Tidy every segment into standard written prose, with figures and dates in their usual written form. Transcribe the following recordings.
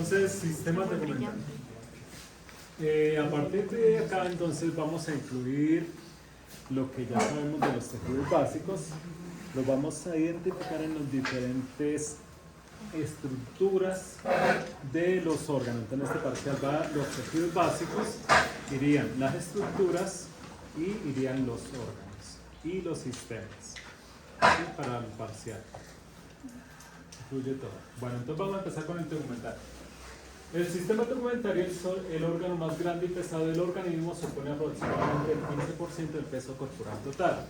Entonces, sistemas documentales. A partir de acá, entonces, vamos a incluir lo que ya sabemos de los tejidos básicos. Lo vamos a identificar en las diferentes estructuras de los órganos. Entonces, en este parcial va los tejidos básicos, irían las estructuras y irían los órganos y los sistemas. Y para el parcial incluye todo. Bueno, entonces vamos a empezar con el tegumentario. El sistema tegumentario es el órgano más grande y pesado del organismo, supone aproximadamente el 15% del peso corporal total.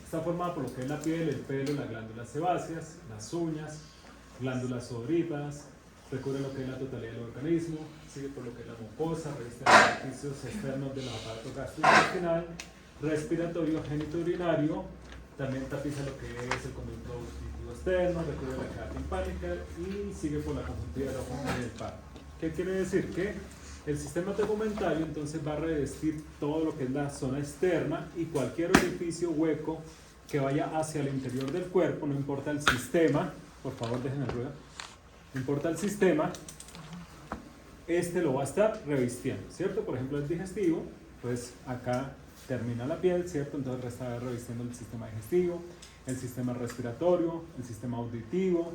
Está formado por lo que es la piel, el pelo, las glándulas sebáceas, las uñas, glándulas sudoríparas, recubre lo que es la totalidad del organismo, sigue por lo que es la mucosa, reviste los orificios externos del aparato gastrointestinal, respiratorio, genitourinario, también tapiza lo que es el conducto auditivo externo, recubre la cavidad timpánica y sigue por la conjuntiva del ojo y del párpado. ¿Qué quiere decir? Que el sistema tegumentario entonces va a revestir todo lo que es la zona externa y cualquier orificio hueco que vaya hacia el interior del cuerpo, no importa el sistema, por favor dejen el ruido, no importa el sistema, este lo va a estar revistiendo, ¿cierto? Por ejemplo, el digestivo, pues acá termina la piel, ¿cierto? Entonces está revistiendo el sistema digestivo, el sistema respiratorio, el sistema auditivo,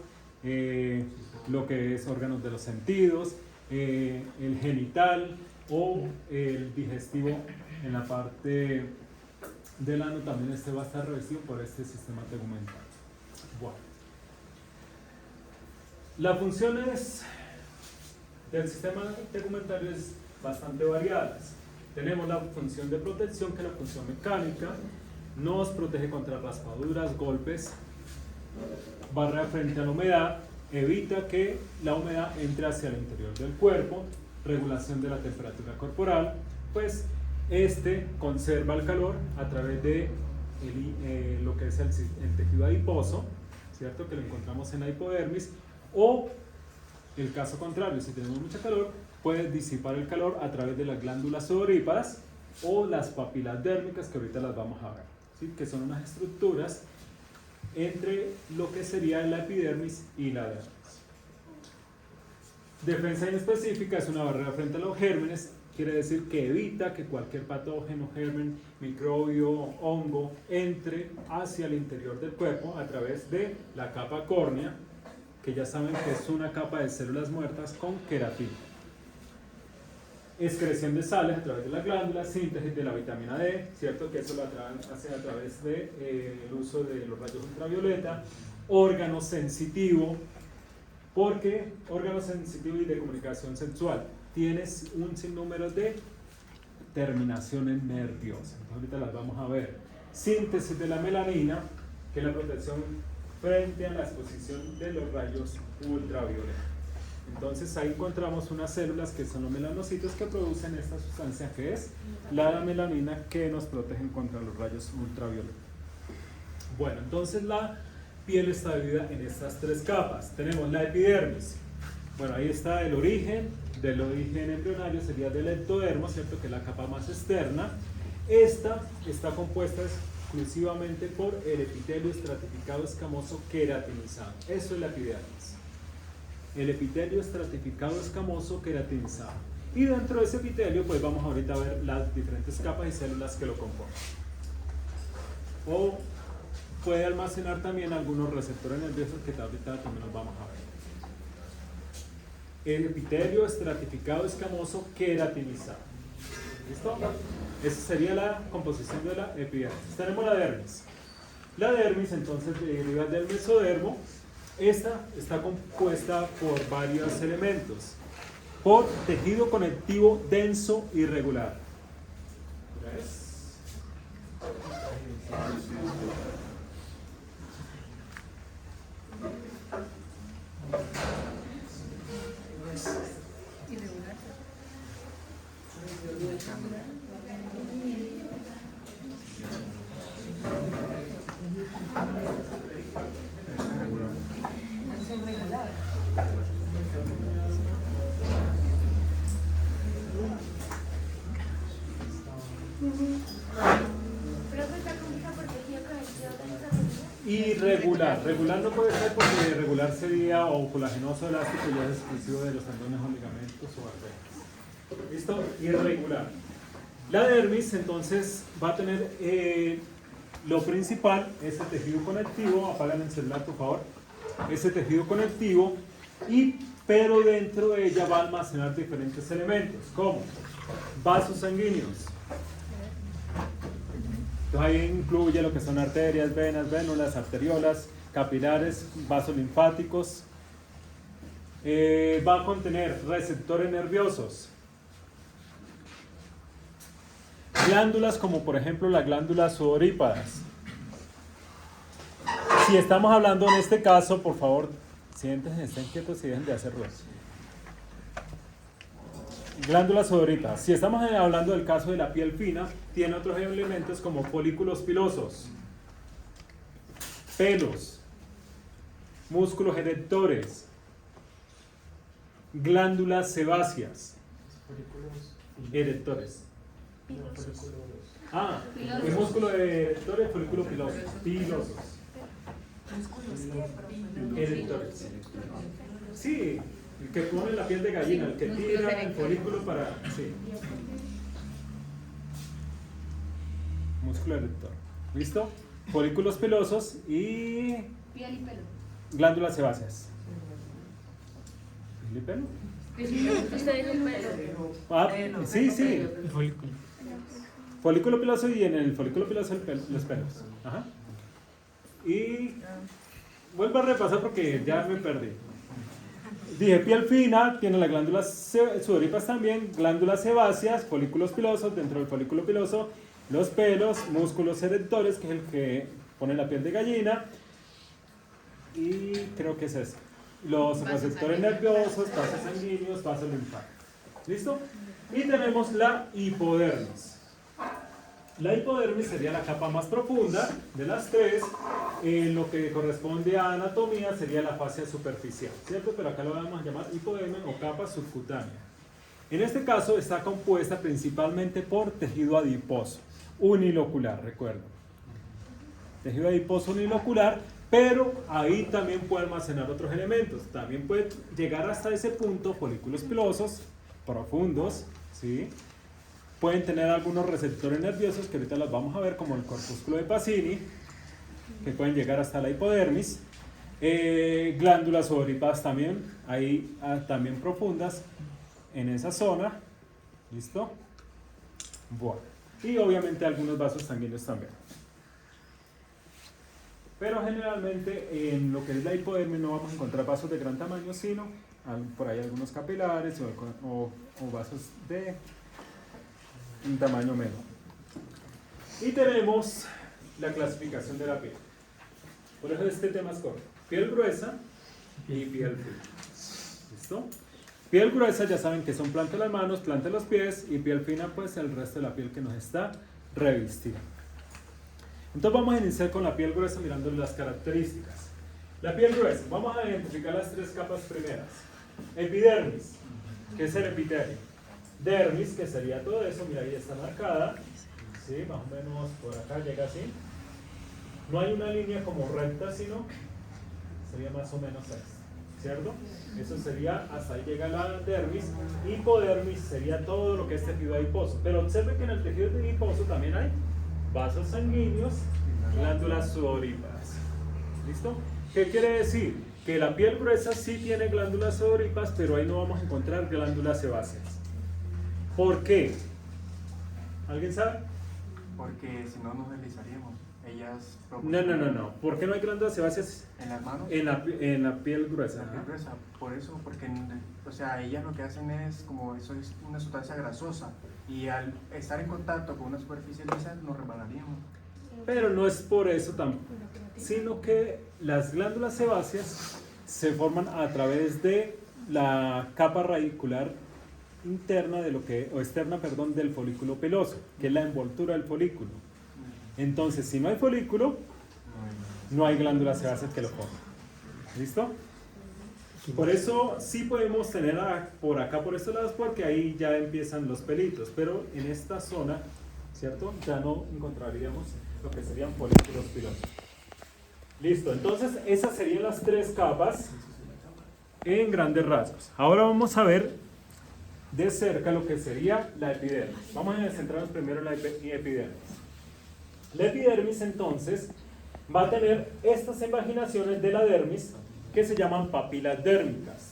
lo que es órganos de los sentidos, el genital o el digestivo en la parte del ano, también este va a estar revestido por este sistema tegumentario. Bueno. Las funciones del sistema tegumentario es bastante variadas. Tenemos la función de protección, que es la función mecánica, nos protege contra raspaduras, golpes, barrera frente a la humedad, evita que la humedad entre hacia el interior del cuerpo, regulación de la temperatura corporal, pues este conserva el calor a través de lo que es el tejido adiposo, ¿cierto? Que lo encontramos en la hipodermis, o el caso contrario, si tenemos mucho calor, puede disipar el calor a través de las glándulas sudoríparas o las papilas dérmicas, que ahorita las vamos a ver, ¿sí? Que son unas estructuras entre lo que sería la epidermis y la dermis. Defensa inespecífica es una barrera frente a los gérmenes, quiere decir que evita que cualquier patógeno, germen, microbio, hongo entre hacia el interior del cuerpo a través de la capa córnea, que ya saben que es una capa de células muertas con queratina. Excreción de sales a través de las glándulas, síntesis de la vitamina D, ¿cierto? Que eso lo hace a través del uso de los rayos ultravioleta. Órgano sensitivo, porque órgano sensitivo y de comunicación sexual, tienes un sinnúmero de terminaciones nerviosas. Entonces ahorita las vamos a ver. Síntesis de la melanina, que es la protección frente a la exposición de los rayos ultravioleta. Entonces ahí encontramos unas células que son los melanocitos que producen esta sustancia que es la melanina, que nos protegen contra los rayos ultravioleta. Bueno, entonces la piel está dividida en estas tres capas. Tenemos la epidermis. Bueno, ahí está el origen. Del origen embrionario sería del ectodermo, ¿cierto? Que es la capa más externa. Esta está compuesta exclusivamente por el epitelio estratificado escamoso queratinizado. Eso es la epidermis. El epitelio estratificado escamoso queratinizado. Y dentro de ese epitelio, pues vamos ahorita a ver las diferentes capas y células que lo componen. O puede almacenar también algunos receptores nerviosos que ahorita también los vamos a ver. El epitelio estratificado escamoso queratinizado. ¿Listo? Esa sería la composición de la epidermis. Tenemos la dermis. La dermis entonces deriva del mesodermo. Esta está compuesta por varios elementos. Por tejido conectivo denso y regular. ¿Ves? Irregular. Regular no puede ser porque regular sería o colagenoso elástico, ya es exclusivo de los tendones o ligamentos o arterias. ¿Listo? Irregular. La dermis entonces va a tener lo principal, ese tejido conectivo, apagan el celular por favor, ese tejido conectivo, pero dentro de ella va a almacenar diferentes elementos, como vasos sanguíneos. Entonces ahí incluye lo que son arterias, venas, vénulas, arteriolas, capilares, vasos linfáticos. Va a contener receptores nerviosos, glándulas como por ejemplo las glándulas sudoríparas. Si estamos hablando en este caso, por favor, siéntense, estén quietos y dejen de hacer ruido. Glándulas sudoríparas. Si estamos hablando del caso de la piel fina, tiene otros elementos como folículos pilosos, pelos, músculos erectores, glándulas sebáceas, erectores. El músculo erector es folículo piloso, pilosos. Erectores. Sí, el que pone la piel de gallina, el que tira el folículo para... Sí. Músculo erector. ¿Listo? Folículos pilosos y... Piel y pelo. Glándulas sebáceas. ¿Piel y pelo? Sí, sí. Folículo piloso y en el folículo piloso los pelos. Ajá. Y vuelvo a repasar porque ya me perdí. Dije piel fina, tiene las glándulas sudoríparas también, glándulas sebáceas, folículos pilosos, dentro del folículo piloso, los pelos, músculos erectores, que es el que pone la piel de gallina, y creo que es eso. Los receptores nerviosos, vasos sanguíneos, vasos linfáticos. ¿Listo? Y tenemos la hipodermis. La hipodermis sería la capa más profunda de las tres. Lo que corresponde a anatomía sería la fascia superficial, ¿cierto? Pero acá lo vamos a llamar hipodermis o capa subcutánea. En este caso está compuesta principalmente por tejido adiposo unilocular, recuerden. Tejido adiposo unilocular, pero ahí también puede almacenar otros elementos. También puede llegar hasta ese punto folículos pilosos profundos, ¿sí? Pueden tener algunos receptores nerviosos que ahorita los vamos a ver, como el corpúsculo de Pacini, que pueden llegar hasta la hipodermis. Glándulas sudoríparas también, ahí también profundas en esa zona. ¿Listo? Bueno. Y obviamente algunos vasos sanguíneos también. Pero generalmente en lo que es la hipodermis no vamos a encontrar vasos de gran tamaño, sino por ahí algunos capilares o vasos de un tamaño menor. Y tenemos la clasificación de la piel. Por eso este tema es corto. Piel gruesa y piel fina. ¿Listo? Piel gruesa ya saben que son planta de las manos, planta de los pies, y piel fina pues el resto de la piel que nos está revestida. Entonces vamos a iniciar con la piel gruesa mirando las características. La piel gruesa, vamos a identificar las tres capas primeras. Epidermis, que es el epitelio. Dermis, que sería todo eso, mira ahí está marcada, ¿sí? Más o menos por acá llega así. No hay una línea como recta, sino sería más o menos así, ¿cierto? Eso sería, hasta ahí llega la dermis. Hipodermis sería todo lo que es tejido adiposo. Pero observe que en el tejido adiposo también hay vasos sanguíneos, glándulas sudoríparas. ¿Listo? ¿Qué quiere decir? Que la piel gruesa sí tiene glándulas sudoríparas, pero ahí no vamos a encontrar glándulas sebáceas. ¿Por qué? ¿Alguien sabe? Porque si no nos deslizaríamos. Ellas No. ¿Por qué no hay glándulas sebáceas en las manos? En la piel gruesa. En la piel gruesa. Por eso, porque o sea, ellas lo que hacen es como eso es una sustancia grasosa y al estar en contacto con una superficie lisa nos resbalaríamos. Pero no es por eso tampoco, sino que las glándulas sebáceas se forman a través de la capa radicular interna de externa, perdón, del folículo piloso, que es la envoltura del folículo. Entonces, si no hay folículo, no hay glándulas sebáceas que lo formen. ¿Listo? Por eso sí podemos tener por acá, por estos lados, porque ahí ya empiezan los pelitos, pero en esta zona, ¿cierto? Ya no encontraríamos lo que serían folículos pilosos. Listo, entonces esas serían las tres capas en grandes rasgos. Ahora vamos a ver de cerca lo que sería la epidermis. Vamos a centrarnos primero en la epidermis. La epidermis entonces va a tener estas invaginaciones de la dermis que se llaman papilas dérmicas.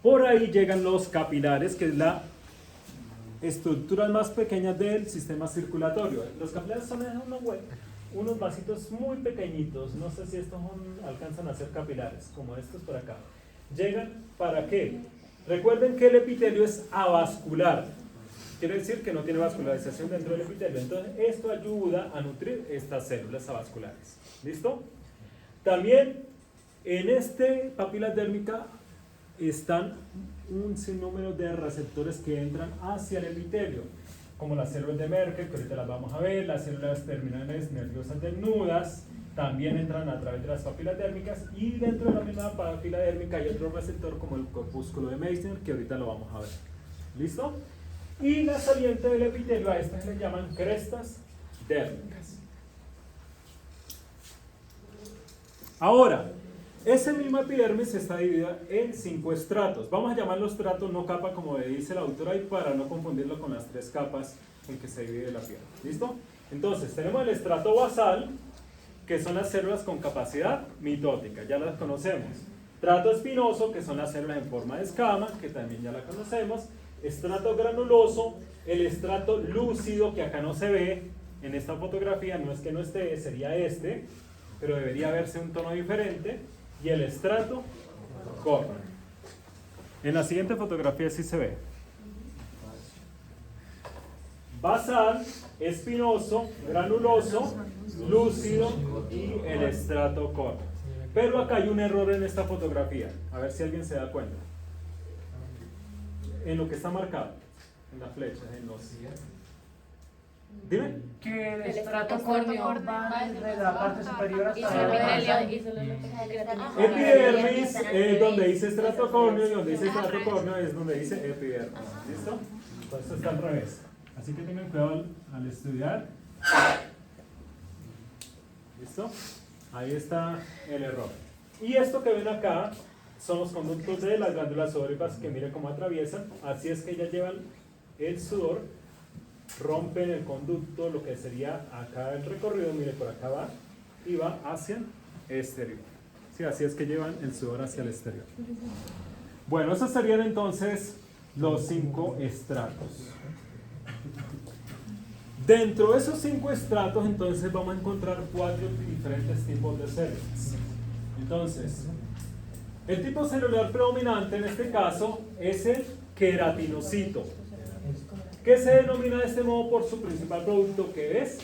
Por ahí llegan los capilares, que es la estructura más pequeña del sistema circulatorio. Los capilares son unos vasitos muy pequeñitos, no sé si estos alcanzan a ser capilares, como estos por acá. ¿Llegan para qué? Recuerden que el epitelio es avascular, quiere decir que no tiene vascularización dentro del epitelio, entonces esto ayuda a nutrir estas células avasculares. ¿Listo? También en este papila dérmica están un sinnúmero de receptores que entran hacia el epitelio, como las células de Merkel, que ahorita las vamos a ver, las células terminales nerviosas desnudas, también entran a través de las papilas dérmicas, y dentro de la misma papila dérmica hay otro receptor como el corpúsculo de Meissner, que ahorita lo vamos a ver. ¿Listo? Y la saliente del epitelio, a estas le llaman crestas dérmicas. Ahora, ese mismo epidermis está dividida en 5 estratos. Vamos a llamarlo estrato, no capa, como le dice la autora ahí, para no confundirlo con las 3 capas en que se divide la piel. ¿Listo? Entonces, tenemos el estrato basal, que son las células con capacidad mitótica, ya las conocemos. Estrato espinoso, que son las células en forma de escama, que también ya la conocemos. Estrato granuloso, el estrato lúcido, que acá no se ve en esta fotografía, no es que no esté, sería este, pero debería verse un tono diferente. Y el estrato córneo. En la siguiente fotografía sí se ve. Basal, espinoso, granuloso, lúcido y el estrato córneo. Pero acá hay un error en esta fotografía. A ver si alguien se da cuenta. En lo que está marcado, en las flechas, en los... Dime. Que el estrato córneo va desde la parte superior hasta la epidermis es donde dice estrato córneo, y donde dice estrato córneo es donde dice epidermis. ¿Listo? Entonces está al revés. Así que tengan cuidado al estudiar. ¿Listo? Ahí está el error. Y esto que ven acá son los conductos de las glándulas sudoríparas, que miren cómo atraviesan. Así es que ellas llevan el sudor, rompen el conducto, lo que sería acá el recorrido, mire, por acá va, y va hacia el exterior. Sí, así es que llevan el sudor hacia el exterior. Bueno, esos serían entonces los 5 estratos. Dentro de esos 5 estratos, entonces vamos a encontrar 4 diferentes tipos de células. Entonces, el tipo celular predominante en este caso es el queratinocito, que se denomina de este modo por su principal producto, que es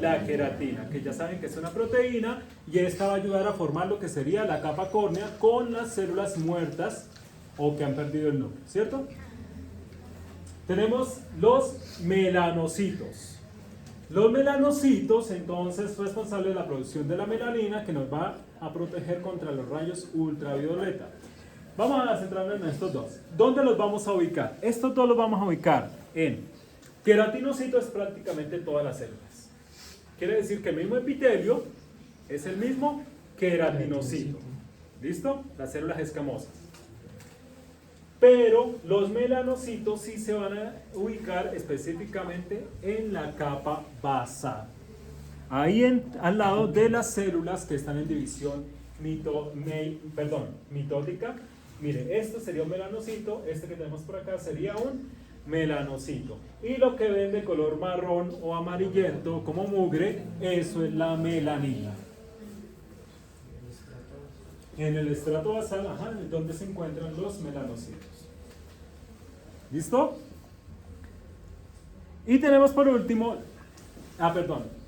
la queratina, que ya saben que es una proteína, y esta va a ayudar a formar lo que sería la capa córnea con las células muertas o que han perdido el núcleo, ¿cierto? Tenemos los melanocitos. Los melanocitos, entonces, responsables de la producción de la melanina, que nos va a proteger contra los rayos ultravioleta. Vamos a centrarnos en estos dos. ¿Dónde los vamos a ubicar? Estos dos los vamos a ubicar en queratinocito, es prácticamente todas las células. Quiere decir que el mismo epitelio es el mismo queratinocito. ¿Listo? Las células escamosas. Pero los melanocitos sí se van a ubicar específicamente en la capa basal. Ahí al lado de las células que están en división mitótica. Mire, esto sería un melanocito, este que tenemos por acá sería un melanocito. Y lo que ven de color marrón o amarillento como mugre, eso es la melanina. En el estrato basal, es donde se encuentran los melanocitos. ¿Listo? Y tenemos por último,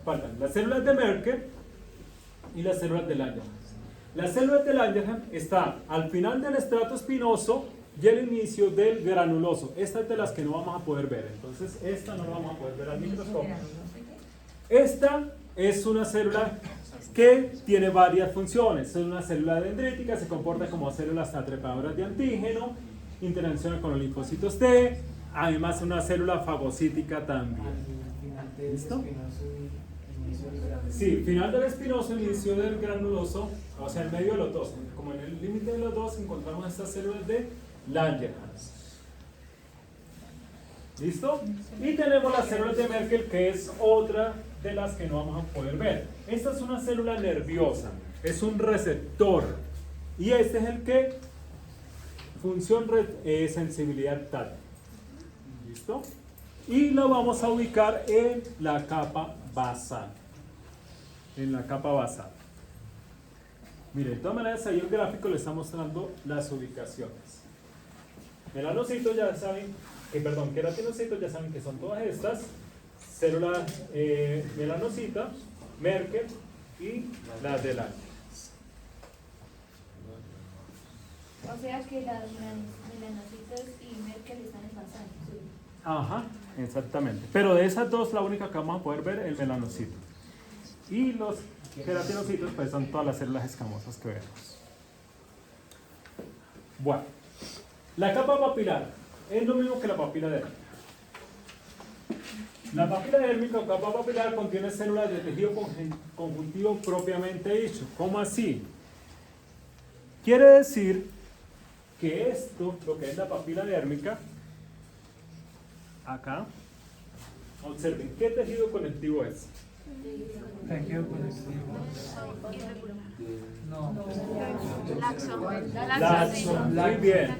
faltan las células de Merkel y las células de Langerhans. Las células de Langerhans están al final del estrato espinoso y el inicio del granuloso. Esta es de las que no vamos a poder ver, entonces esta no la vamos a poder ver al microscopio. Esta es una célula que tiene varias funciones. Es una célula dendrítica, se comporta como células atrapadoras de antígeno, interacciona con los linfocitos T, además es una célula fagocítica también. ¿Listo? Sí, final del espinoso, inicio del granuloso, o sea, en medio de los dos. Como en el límite de los dos encontramos estas células de Langerhans. ¿Listo? Y tenemos las células de Merkel, que es otra de las que no vamos a poder ver. Esta es una célula nerviosa, es un receptor. Y este es el que función sensibilidad táctil. ¿Listo? Y lo vamos a ubicar en la capa basal. En la capa basal. Mire, de todas maneras ahí el gráfico le está mostrando las ubicaciones. Melanocitos ya saben, queratinocitos ya saben que son todas estas células melanocita, Merkel y las de Langerhans. O sea que las melanocitos y Merkel están en basal. Sí. Ajá, exactamente. Pero de esas dos, la única que vamos a poder ver es el melanocito. Y los queratinocitos, pues son todas las células escamosas que vemos. Bueno, la capa papilar es lo mismo que la papila dérmica. La papila dérmica o capa papilar contiene células de tejido conjuntivo propiamente dicho. ¿Cómo así? Quiere decir que esto, lo que es la papila dérmica, acá, observen, ¿qué tejido conectivo es? Tejido conectivo. Laxo, muy bien,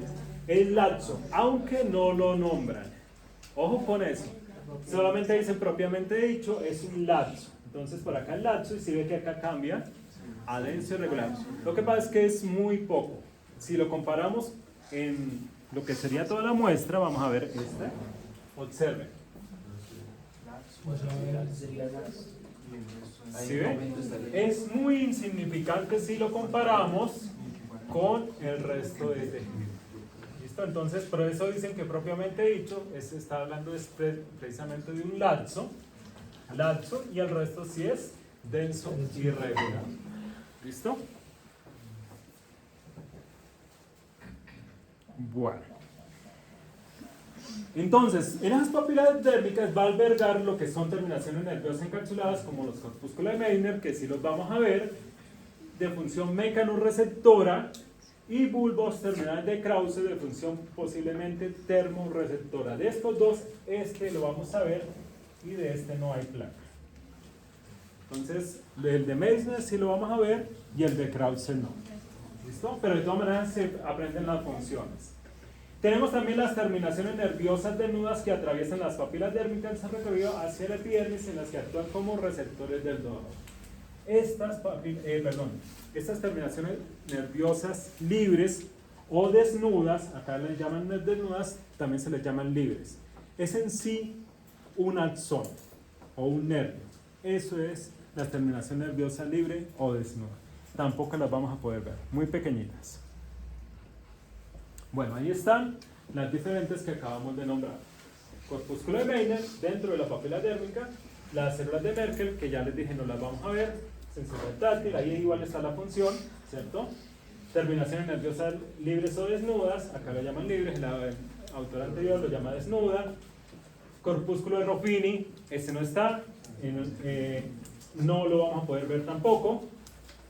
es laxo, aunque no lo nombran. Ojo con eso, solamente dicen propiamente dicho, es un laxo. Entonces por acá el laxo, y si ve que acá cambia a denso irregular. Lo que pasa es que es muy poco. Si lo comparamos en lo que sería toda la muestra, vamos a ver este. Observen. ¿Sí ven? Es muy insignificante si lo comparamos con el resto de tejido. ¿Listo? Entonces, por eso dicen que propiamente dicho, se está hablando precisamente de un laxo, y el resto sí es denso y irregular. ¿Listo? Bueno. Entonces, en las papilas dérmicas va a albergar lo que son terminaciones nerviosas encapsuladas, como los corpúsculos de Meissner, que sí los vamos a ver, de función mecanorreceptora, y bulbos terminales de Krause, de función posiblemente termorreceptora. De estos dos, este lo vamos a ver, y de este no hay placa. Entonces, el de Meissner sí lo vamos a ver, y el de Krause no. ¿Listo? Pero de todas maneras se aprenden las funciones. Tenemos también las terminaciones nerviosas desnudas que atraviesan las papilas dérmicas en recorrido hacia la epidermis, en las que actúan como receptores del dolor. Estas terminaciones nerviosas libres o desnudas, acá les llaman desnudas, también se les llaman libres. Es en sí un axón o un nervio. Eso es la terminación nerviosa libre o desnuda. Tampoco las vamos a poder ver, muy pequeñitas. Bueno, ahí están las diferentes que acabamos de nombrar. Corpúsculo de Meissner dentro de la papila dérmica, las células de Merkel, que ya les dije no las vamos a ver, sensibilidad táctil, ahí igual está la función, ¿cierto? Terminaciones nerviosas libres o desnudas, acá lo llaman libres, el autor anterior lo llama desnuda. Corpúsculo de Ruffini, este no está, no lo vamos a poder ver tampoco.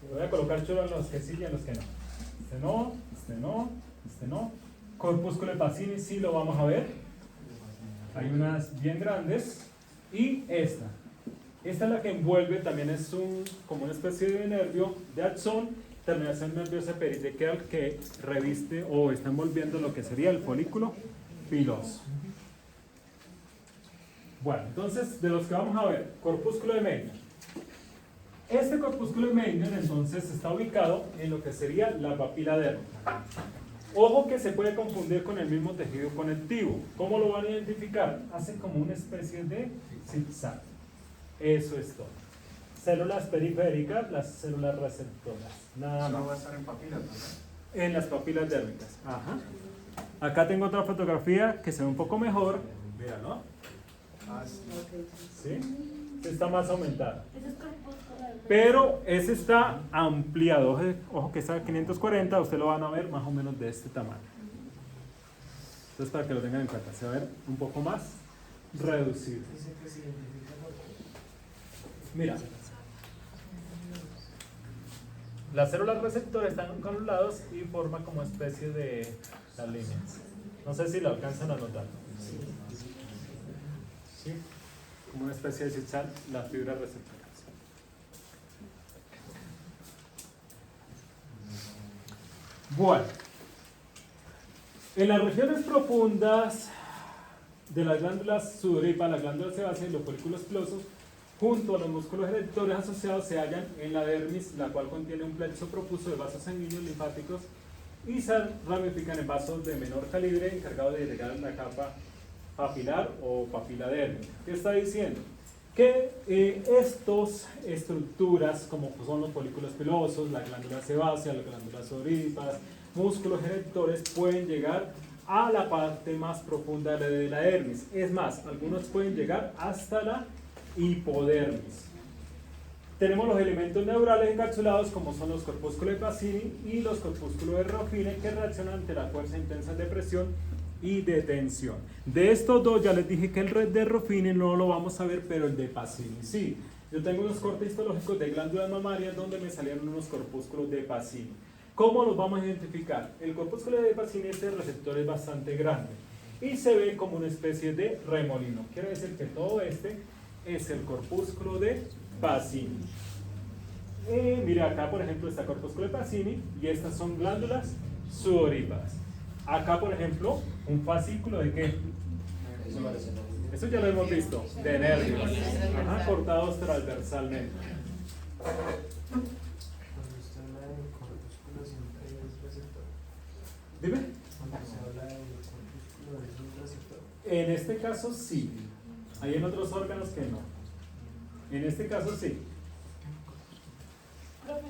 Voy a colocar chulo en los que sí y en los que no. Este no, este no. Este no. Corpúsculo de Pacini sí lo vamos a ver. Hay unas bien grandes. Y esta. Esta es la que envuelve, también es como una especie de nervio de axón, terminación nerviosa peristequial que reviste o está envolviendo lo que sería el folículo piloso. Bueno, entonces de los que vamos a ver, corpúsculo de Meissner. Este corpúsculo de Meissner entonces está ubicado en lo que sería la papila dérmica. Ojo que se puede confundir con el mismo tejido conectivo. ¿Cómo lo van a identificar? Hace como una especie de zigzag. Eso es todo. Células periféricas, las células receptoras. Nada más. No va a estar en papilas, ¿no? En las papilas dérmicas. Ajá. Acá tengo otra fotografía que se ve un poco mejor. Mira, ¿no? Ah, sí. ¿Sí? Está más aumentada. Eso es corpúsculo de- Pero ese está ampliado. Ojo que está a 540, ustedes lo van a ver más o menos de este tamaño. Entonces para que lo tengan en cuenta, se va a ver un poco más reducido. Mira, Las células receptoras están con los lados y forman como especie de las líneas. No sé si lo alcanzan a notar. ¿Sí? Como una especie de zigzag, las fibras receptoras. Bueno, en las regiones profundas de las glándulas sudoríparas, las glándulas sebáceas y los folículos pilosos, junto a los músculos erectores asociados, se hallan en la dermis, la cual contiene un plexo profuso de vasos sanguíneos linfáticos y se ramifican en vasos de menor calibre encargados de irrigar la capa papilar o papila dérmica. ¿Qué está diciendo? Que estas estructuras, como son los folículos pilosos, la glándula sebácea, las glándulas sudoríparas, músculos erectores, pueden llegar a la parte más profunda de la dermis. Es más, algunos pueden llegar hasta la hipodermis. Tenemos los elementos neurales encapsulados, como son los corpúsculos de Pacini y los corpúsculos de Ruffini, que reaccionan ante la fuerza intensa de presión y de tensión. De estos dos ya les dije que el red de Ruffini no lo vamos a ver, pero el de Pacini sí. Yo tengo unos cortes histológicos de glándulas mamarias donde me salieron unos corpúsculos de Pacini. ¿Cómo los vamos a identificar? El corpúsculo de Pacini, este receptor es bastante grande y se ve como una especie de remolino. Quiere decir que todo este es el corpúsculo de Pacini. Mira, acá por ejemplo está el corpúsculo de Pacini y estas son glándulas sudoríparas. Acá por ejemplo, un fascículo de ¿qué? Eso ya lo hemos visto, de nervios, ajá, cortados transversalmente. Dime. En este caso sí. Hay en otros órganos que no. En este caso sí. Profe,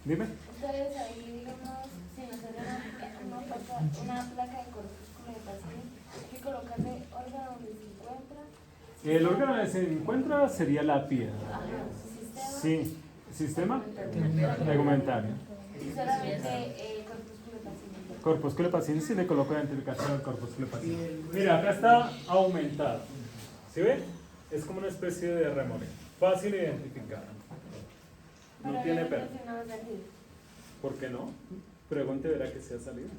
Dime. ustedes ahí, digamos, si nos sale una placa de corpúsculo de Pacini, hay que colocarle órgano donde se encuentra. El órgano donde se encuentra sería la piedra. Ajá, sistema. Sí. ¿Sistema? Tegumentario. Y solamente corpúsculo de Pacini. Corpúsculo de Pacini, si le coloco la identificación del corpúsculo de Pacini. Mira, acá está aumentado. ¿Sí ve? Es como una especie de remolino. Fácil de identificar. No Pero tiene no pérdida. mencionaba salir. ¿Por qué no? Pregunte, verá que se ha salido.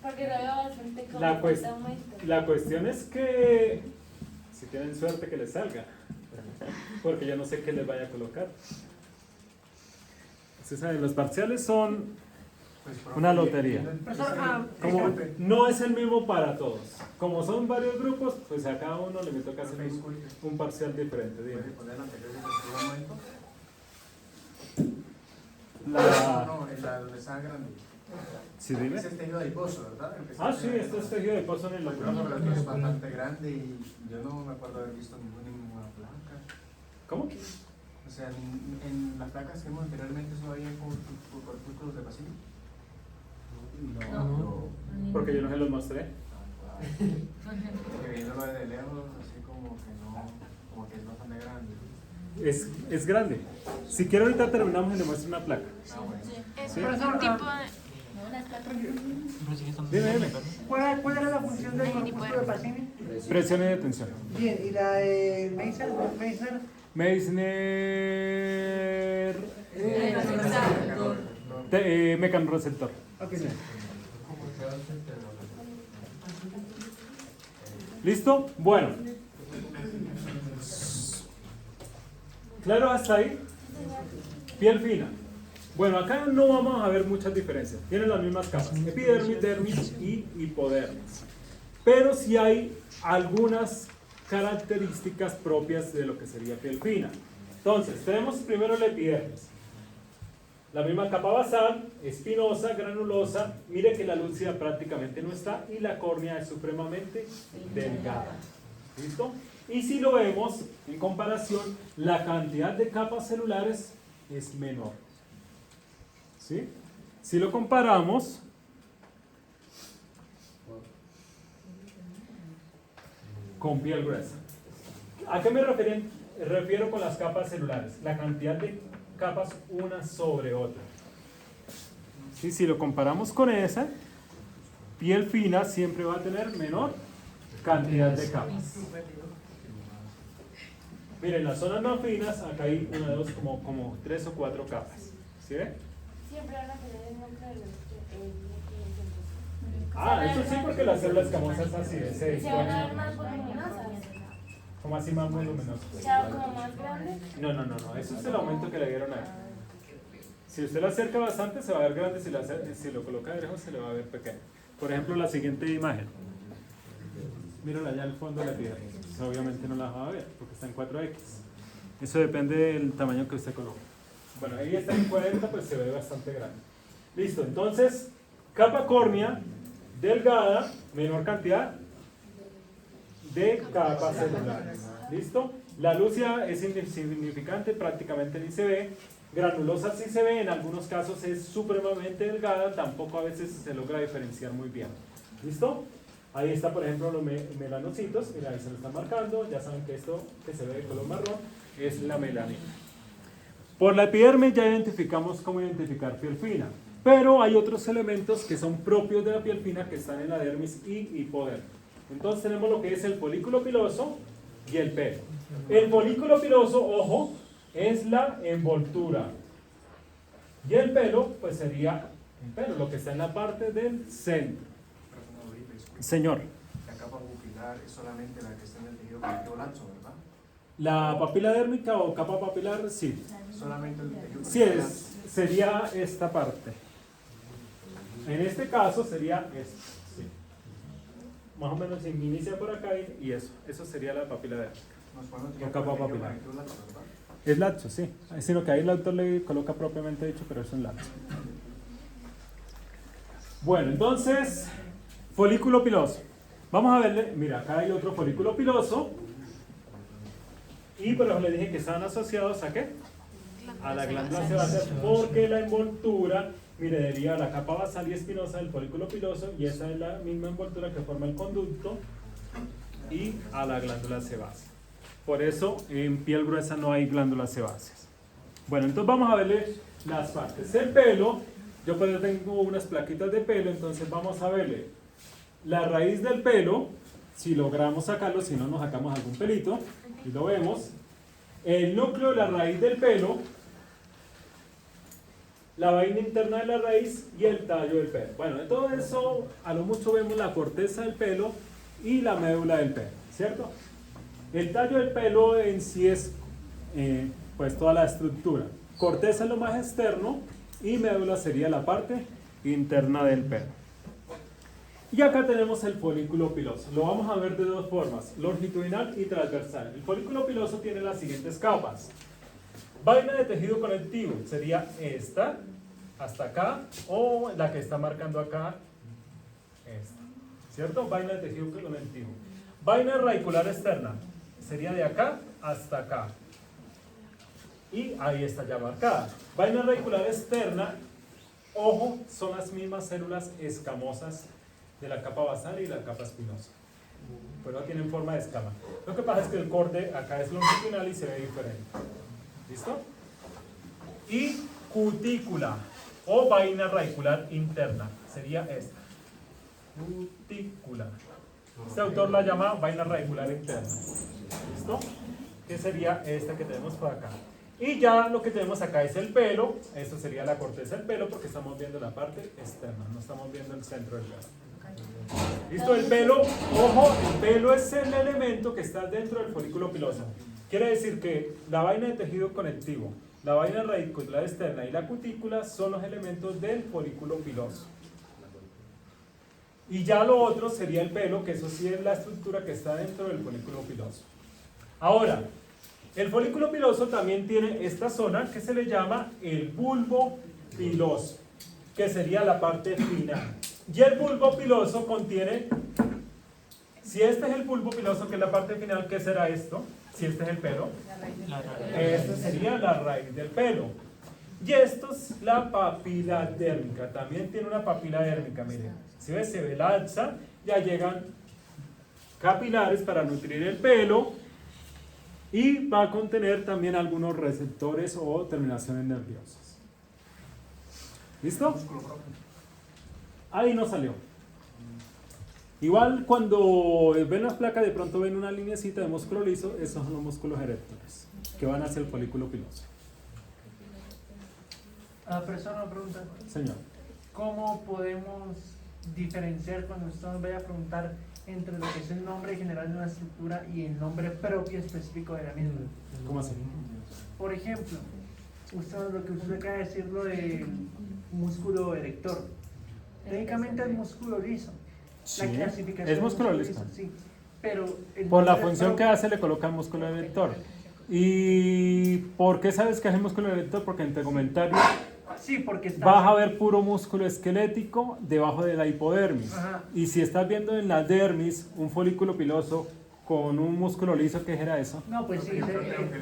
Porque lo veo bastante como La, cuest- aumento. la cuestión es que si tienen suerte que les salga, porque yo no sé qué les vaya a colocar. Ustedes saben, los parciales son una lotería. Como no es el mismo para todos. Como son varios grupos, pues a cada uno le toca hacer un parcial diferente. Dime. No, la donde está grande. Sí, dime. Ese es tejido adiposo, ¿verdad? Ah, sí, esto es tejido de pozo en el Porque lóbulo. no, pero es bastante grande y yo no me acuerdo haber visto ninguna placa. ¿Cómo? O sea, en las placas que vimos anteriormente solo había corpúsculos de Pacini. No, porque yo no se los mostré. Porque viéndolo desde lejos, así como que no, como que es bastante grande. Es grande. Si quiero ahorita terminamos y le muestro una placa. Ah, bueno. Es ¿Sí? un tipo de... No, las placas. Dime. ¿Cuál era la función del corpúsculo de Pacini? Presión y detención. Bien, ¿y la de Meissner? Meissner. Mecanorreceptor. Ok. ¿Listo? Bueno. ¿Claro hasta ahí? Piel fina. Bueno, acá no vamos a ver muchas diferencias. Tienen las mismas capas, epidermis, dermis y hipodermis. Pero sí hay algunas características propias de lo que sería piel fina. Entonces, tenemos primero la epidermis. La misma capa basal, espinosa, granulosa. Mire que la lúcida prácticamente no está y la córnea es supremamente delgada. ¿Listo? Y si lo vemos en comparación, la cantidad de capas celulares es menor. ¿Sí? Si lo comparamos, con piel gruesa. ¿A qué me refiero con las capas celulares? La cantidad de capas una sobre otra. ¿Sí? Si lo comparamos con esa, piel fina siempre va a tener menor cantidad de capas. Miren, las zonas más finas, acá hay una, dos, como 3 o 4 capas. ¿Sí ve? Siempre van a tener el núcleo de los Eso sí, porque la célula escamosa es así, se van a ver más voluminosas. como así más voluminosas. O sea, como más grandes. No, eso es el aumento que le dieron ahí. Si usted lo acerca bastante se va a ver grande, si lo coloca de lejos se le va a ver pequeño. Por ejemplo, la siguiente imagen. Mírala allá al fondo de la piedra. Pues obviamente no la va a ver porque está en 4X. Eso depende del tamaño que usted coloque. Bueno, ahí está en 40, pues se ve bastante grande. Listo, entonces, capa córnea delgada, menor cantidad de capas celulares. ¿Listo? La lúcida es insignificante, prácticamente ni se ve. Granulosa sí se ve, en algunos casos es supremamente delgada, tampoco a veces se logra diferenciar muy bien. ¿Listo? Ahí está, por ejemplo, los melanocitos, mira, ahí se lo están marcando, ya saben que esto que se ve de color marrón es la melanina. Por la epidermis ya identificamos cómo identificar piel fina, pero hay otros elementos que son propios de la piel fina que están en la dermis y hipodermis. Entonces tenemos lo que es el folículo piloso y el pelo. El folículo piloso, ojo, es la envoltura. Y el pelo, pues sería el pelo, lo que está en la parte del centro. Señor. La capa pupilar es solamente la que está en el tejido conectivo laxo, ¿verdad? La papila dérmica o capa papilar, sí. Solamente el tejido Sí, conectivo laxo. sería esta parte. En este caso sería esto. Sí. Más o menos se inicia por acá y eso sería la papila dérmica. Nos podemos O fijar capa por el tejido papilar. conectivo laxo, ¿verdad? Es laxo, sí. Sino que ahí el autor le coloca propiamente dicho, pero es un laxo. Bueno, entonces, folículo piloso. Vamos a verle, mira, acá hay otro folículo piloso. Y por eso le dije que estaban asociados ¿a qué? A la glándula sebácea, porque la envoltura, mire, deriva la capa basal y espinosa del folículo piloso, y esa es la misma envoltura que forma el conducto y a la glándula sebácea. Por eso en piel gruesa no hay glándulas sebáceas. Bueno, entonces vamos a verle las partes. El pelo, yo pues tengo unas plaquitas de pelo, entonces vamos a verle la raíz del pelo, si logramos sacarlo, si no nos sacamos algún pelito, y lo vemos. El núcleo de la raíz del pelo, la vaina interna de la raíz y el tallo del pelo. Bueno, de todo eso, a lo mucho vemos la corteza del pelo y la médula del pelo, ¿cierto? El tallo del pelo en sí es pues toda la estructura. Corteza es lo más externo y médula sería la parte interna del pelo. Y acá tenemos el folículo piloso. Lo vamos a ver de dos formas, longitudinal y transversal. El folículo piloso tiene las siguientes capas. Vaina de tejido conectivo sería esta, hasta acá, o la que está marcando acá, esta. ¿Cierto? Vaina de tejido conectivo. Vaina radicular externa sería de acá hasta acá. Y ahí está ya marcada. Vaina radicular externa, ojo, son las mismas células escamosas de la capa basal y la capa espinosa. Pero tienen forma de escama. Lo que pasa es que el corte acá es longitudinal y se ve diferente. ¿Listo? Y cutícula o vaina radicular interna sería esta. Cutícula. Este autor la llama vaina radicular interna. ¿Listo? Que sería esta que tenemos por acá. Y ya lo que tenemos acá es el pelo. Esto sería la corteza del pelo porque estamos viendo la parte externa, no estamos viendo el centro del pelo. ¿Listo? El pelo, ojo, el pelo es el elemento que está dentro del folículo piloso. Quiere decir que la vaina de tejido conectivo, la vaina radicular externa y la cutícula son los elementos del folículo piloso. Y ya lo otro sería el pelo, que eso sí es la estructura que está dentro del folículo piloso. Ahora, el folículo piloso también tiene esta zona que se le llama el bulbo piloso, que sería la parte final. Y el bulbo piloso contiene, si este es el bulbo piloso, que es la parte final, ¿qué será esto? Si este es el pelo, esta sería la raíz del pelo. Y esto es la papila dérmica, también tiene una papila dérmica, miren. Si ves, se ve la alza, ya llegan capilares para nutrir el pelo y va a contener también algunos receptores o terminaciones nerviosas. ¿Listo? Ahí no salió. Igual cuando ven las placas de pronto ven una linecita de músculo liso, esos son los músculos erectores que van hacia el folículo piloso. Pero solo una pregunta. Señor. ¿Cómo podemos diferenciar cuando usted nos vaya a preguntar entre lo que es el nombre general de una estructura y el nombre propio específico de la misma? ¿Cómo así? Por ejemplo, lo que usted acaba de decir, lo del músculo erector. Técnicamente es músculo liso. Sí, La clasificación es músculo de liso. sí. Pero Por la nombre función que propio- hace le colocan músculo erector. ¿Y por qué sabes que es el músculo erector? Porque en tegumentario Sí, porque está. vas a ver puro músculo esquelético debajo de la hipodermis. Ajá. Y si estás viendo en la dermis un folículo piloso con un músculo liso, ¿qué era eso? No, pues sí,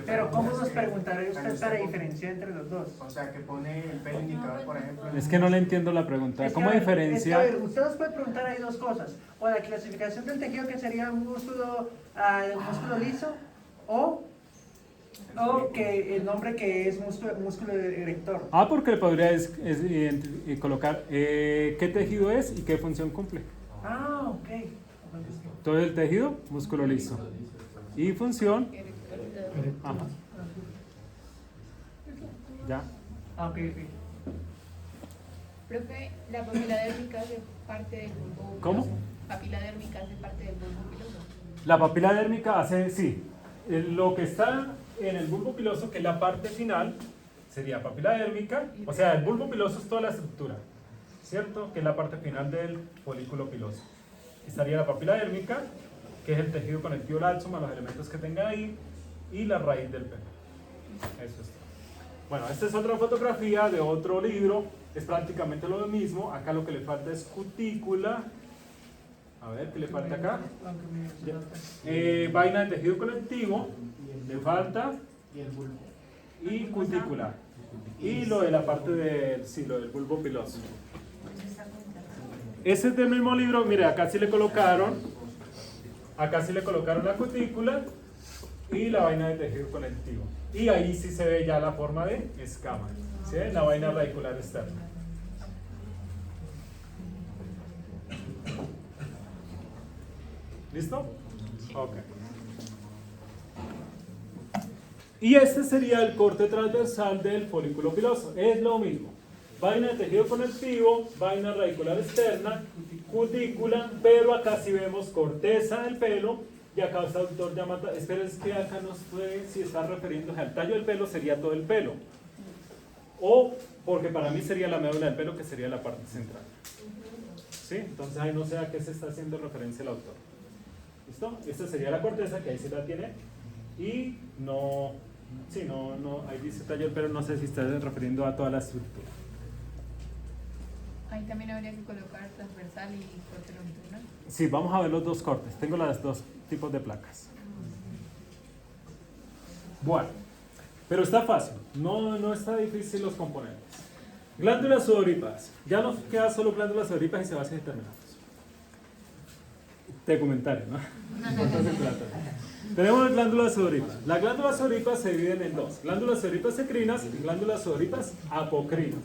pero ¿cómo nos preguntaría usted para diferenciar entre los dos? O sea, que pone el pelo indicador, por ejemplo. Es que no le entiendo la pregunta. Es que, ¿Cómo a ver, diferencia? es que, a ver, usted nos puede preguntar ahí dos cosas. O la clasificación del tejido, que sería un músculo liso, o que el nombre que es músculo erector. Ah, porque le podría colocar qué tejido es y qué función cumple. Ah, ok. Todo el tejido, músculo liso. Y función, ajá. Ya. Ah, ok, ok. Profe, la papila dérmica hace parte del bulbo piloso. ¿Cómo? Papila dérmica hace parte del bulbo piloso. La papila dérmica hace, sí, lo que está en el bulbo piloso, que es la parte final, sería papila dérmica, o sea, el bulbo piloso es toda la estructura, ¿cierto? Que es la parte final del folículo piloso. Estaría la papila dérmica, que es el tejido conectivo laxo, más los elementos que tenga ahí, y la raíz del pelo. Eso es todo. Bueno, esta es otra fotografía de otro libro, es prácticamente lo mismo. Acá lo que le falta es cutícula. A ver, ¿qué le falta acá? Vaina de tejido conectivo, le falta, y cutícula. Y lo de la parte del, sí, lo del bulbo piloso. Ese es del mismo libro, mire, acá sí le colocaron la cutícula y la vaina de tejido conectivo. Y ahí sí se ve ya la forma de escama, ¿sí? La vaina radicular externa. ¿Listo? Ok. Y este sería el corte transversal del folículo piloso. Es lo mismo. Vaina de tejido conectivo, vaina radicular externa, cutícula, pero acá sí vemos corteza del pelo. Y acá el autor llama, espera, es que acá no sé si está refiriéndose al tallo del pelo, sería todo el pelo. O, porque para mí sería la médula del pelo, que sería la parte central. ¿Sí? Entonces ahí no sé a qué se está haciendo referencia el autor. ¿Listo? Esta sería la corteza, que ahí se la tiene. Y no, sí, no, ahí dice tallo del pelo, no sé si está refiriendo a toda la estructura. Ahí también habría que colocar transversal y corte longitudinal. Sí, vamos a ver los dos cortes. Tengo los dos tipos de placas. Bueno, pero está fácil. No está difícil los componentes. Glándulas sudoríparas. Ya nos queda solo glándulas sudoríparas y sebáceos y terminamos. Te comentario, ¿no? Tenemos glándulas sudoríparas. Las glándulas sudoríparas se dividen en dos: glándulas sudoríparas encrinas y glándulas sudoríparas apocrinas.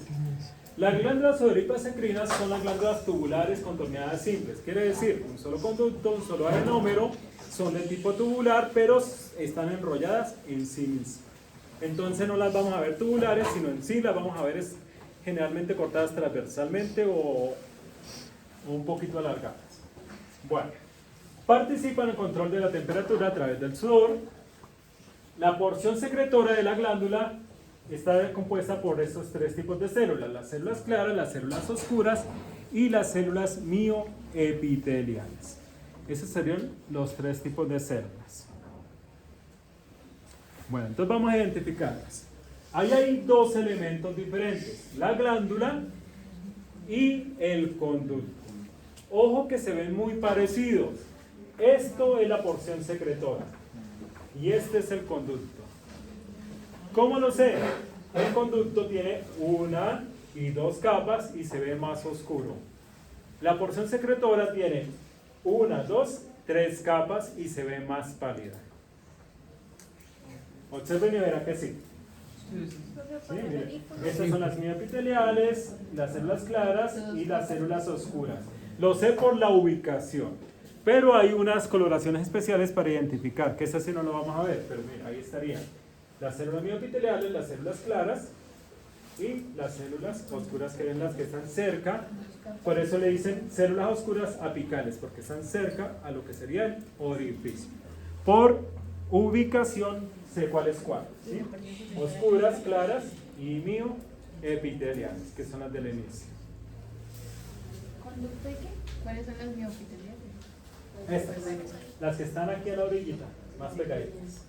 Las glándulas sudoríparas encrinas son las glándulas tubulares contorneadas simples. Quiere decir, un solo conducto, un solo adenómero, son de tipo tubular, pero están enrolladas en sí mismas. Entonces no las vamos a ver tubulares, sino en sí las vamos a ver generalmente cortadas transversalmente o un poquito alargadas. Bueno, participan en el control de la temperatura a través del sudor. La porción secretora de la glándula está compuesta por estos tres tipos de células: las células claras, las células oscuras y las células mioepiteliales. Esos serían los tres tipos de células. Bueno, entonces vamos a identificarlas. Ahí hay dos elementos diferentes: la glándula y el conducto. Ojo que se ven muy parecidos. Esto es la porción secretora y este es el conducto. ¿Cómo lo sé? El conducto tiene una y dos capas y se ve más oscuro. La porción secretora tiene una, dos, tres capas y se ve más pálida. Observen y verán que sí. Sí, miren. Estas son las mioepiteliales, las células claras y las células oscuras. Lo sé por la ubicación. Pero hay unas coloraciones especiales para identificar, que esa sí no lo vamos a ver, pero mira, ahí estarían las células mioepiteliales, las células claras y las células oscuras, que son las que están cerca. Por eso le dicen células oscuras apicales, porque están cerca a lo que sería el orificio. Por ubicación sé cuál es cuál, ¿sí? Oscuras, claras y mioepiteliales, que son las del inicio. ¿Conducto y qué? ¿Cuáles son las miopiteliales? Estas, las que están aquí a la orillita, más pegaditas.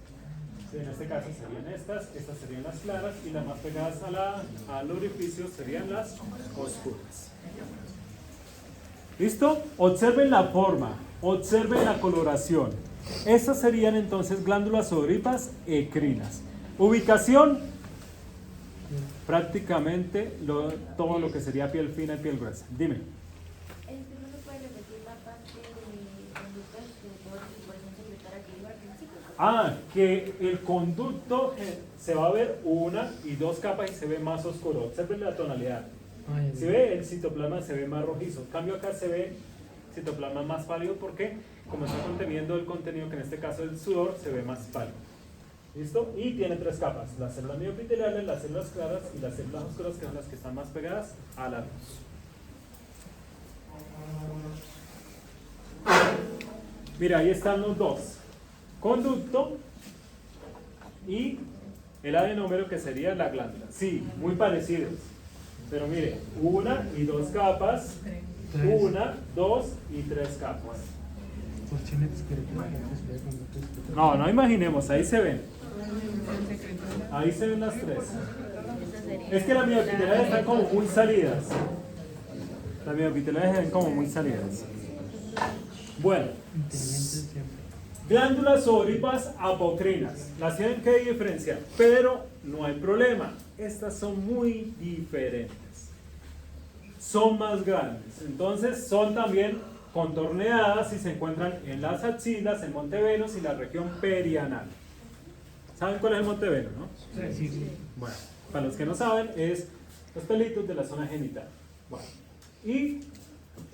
Sí, en este caso serían estas serían las claras y las más pegadas al orificio serían las oscuras. ¿Listo? Observen la forma, observen la coloración. Estas serían entonces glándulas sudoríparas ecrinas. Ubicación, prácticamente todo lo que sería piel fina y piel gruesa. Dime. ¿No se puede repetir la parte de conducto excretor y por ejemplo secretora que iba al principio? Que el conducto se va a ver una y dos capas y se ve más oscuro. Observen la tonalidad. Si ve, el citoplasma se ve más rojizo. En cambio acá se ve citoplasma más pálido porque como está conteniendo el contenido, que en este caso es el sudor, se ve más pálido. ¿Listo? Y tiene tres capas. Las células mioepiteliales, las células claras y las células oscuras, que son las que están más pegadas a la luz. Mira, ahí están los dos. Conducto y el adenómero, que sería la glándula. Sí, muy parecidos. Pero mire, una y dos capas, una, dos y tres capas. No imaginemos, ahí se ven. Ahí se ven las tres. Es que las mioepiteliales están como muy salidas. Las mioepiteliales están como muy salidas. Bueno. Glándulas sudoríparas apocrinas. Las tienen que diferenciar, pero no hay problema. Estas son muy diferentes. Son más grandes. Entonces son también contorneadas y se encuentran en las axilas, en Montevenus y la región perianal. ¿Saben cuál es el Monteveno, no? Sí. Bueno, para los que no saben, es los pelitos de la zona genital. Bueno, y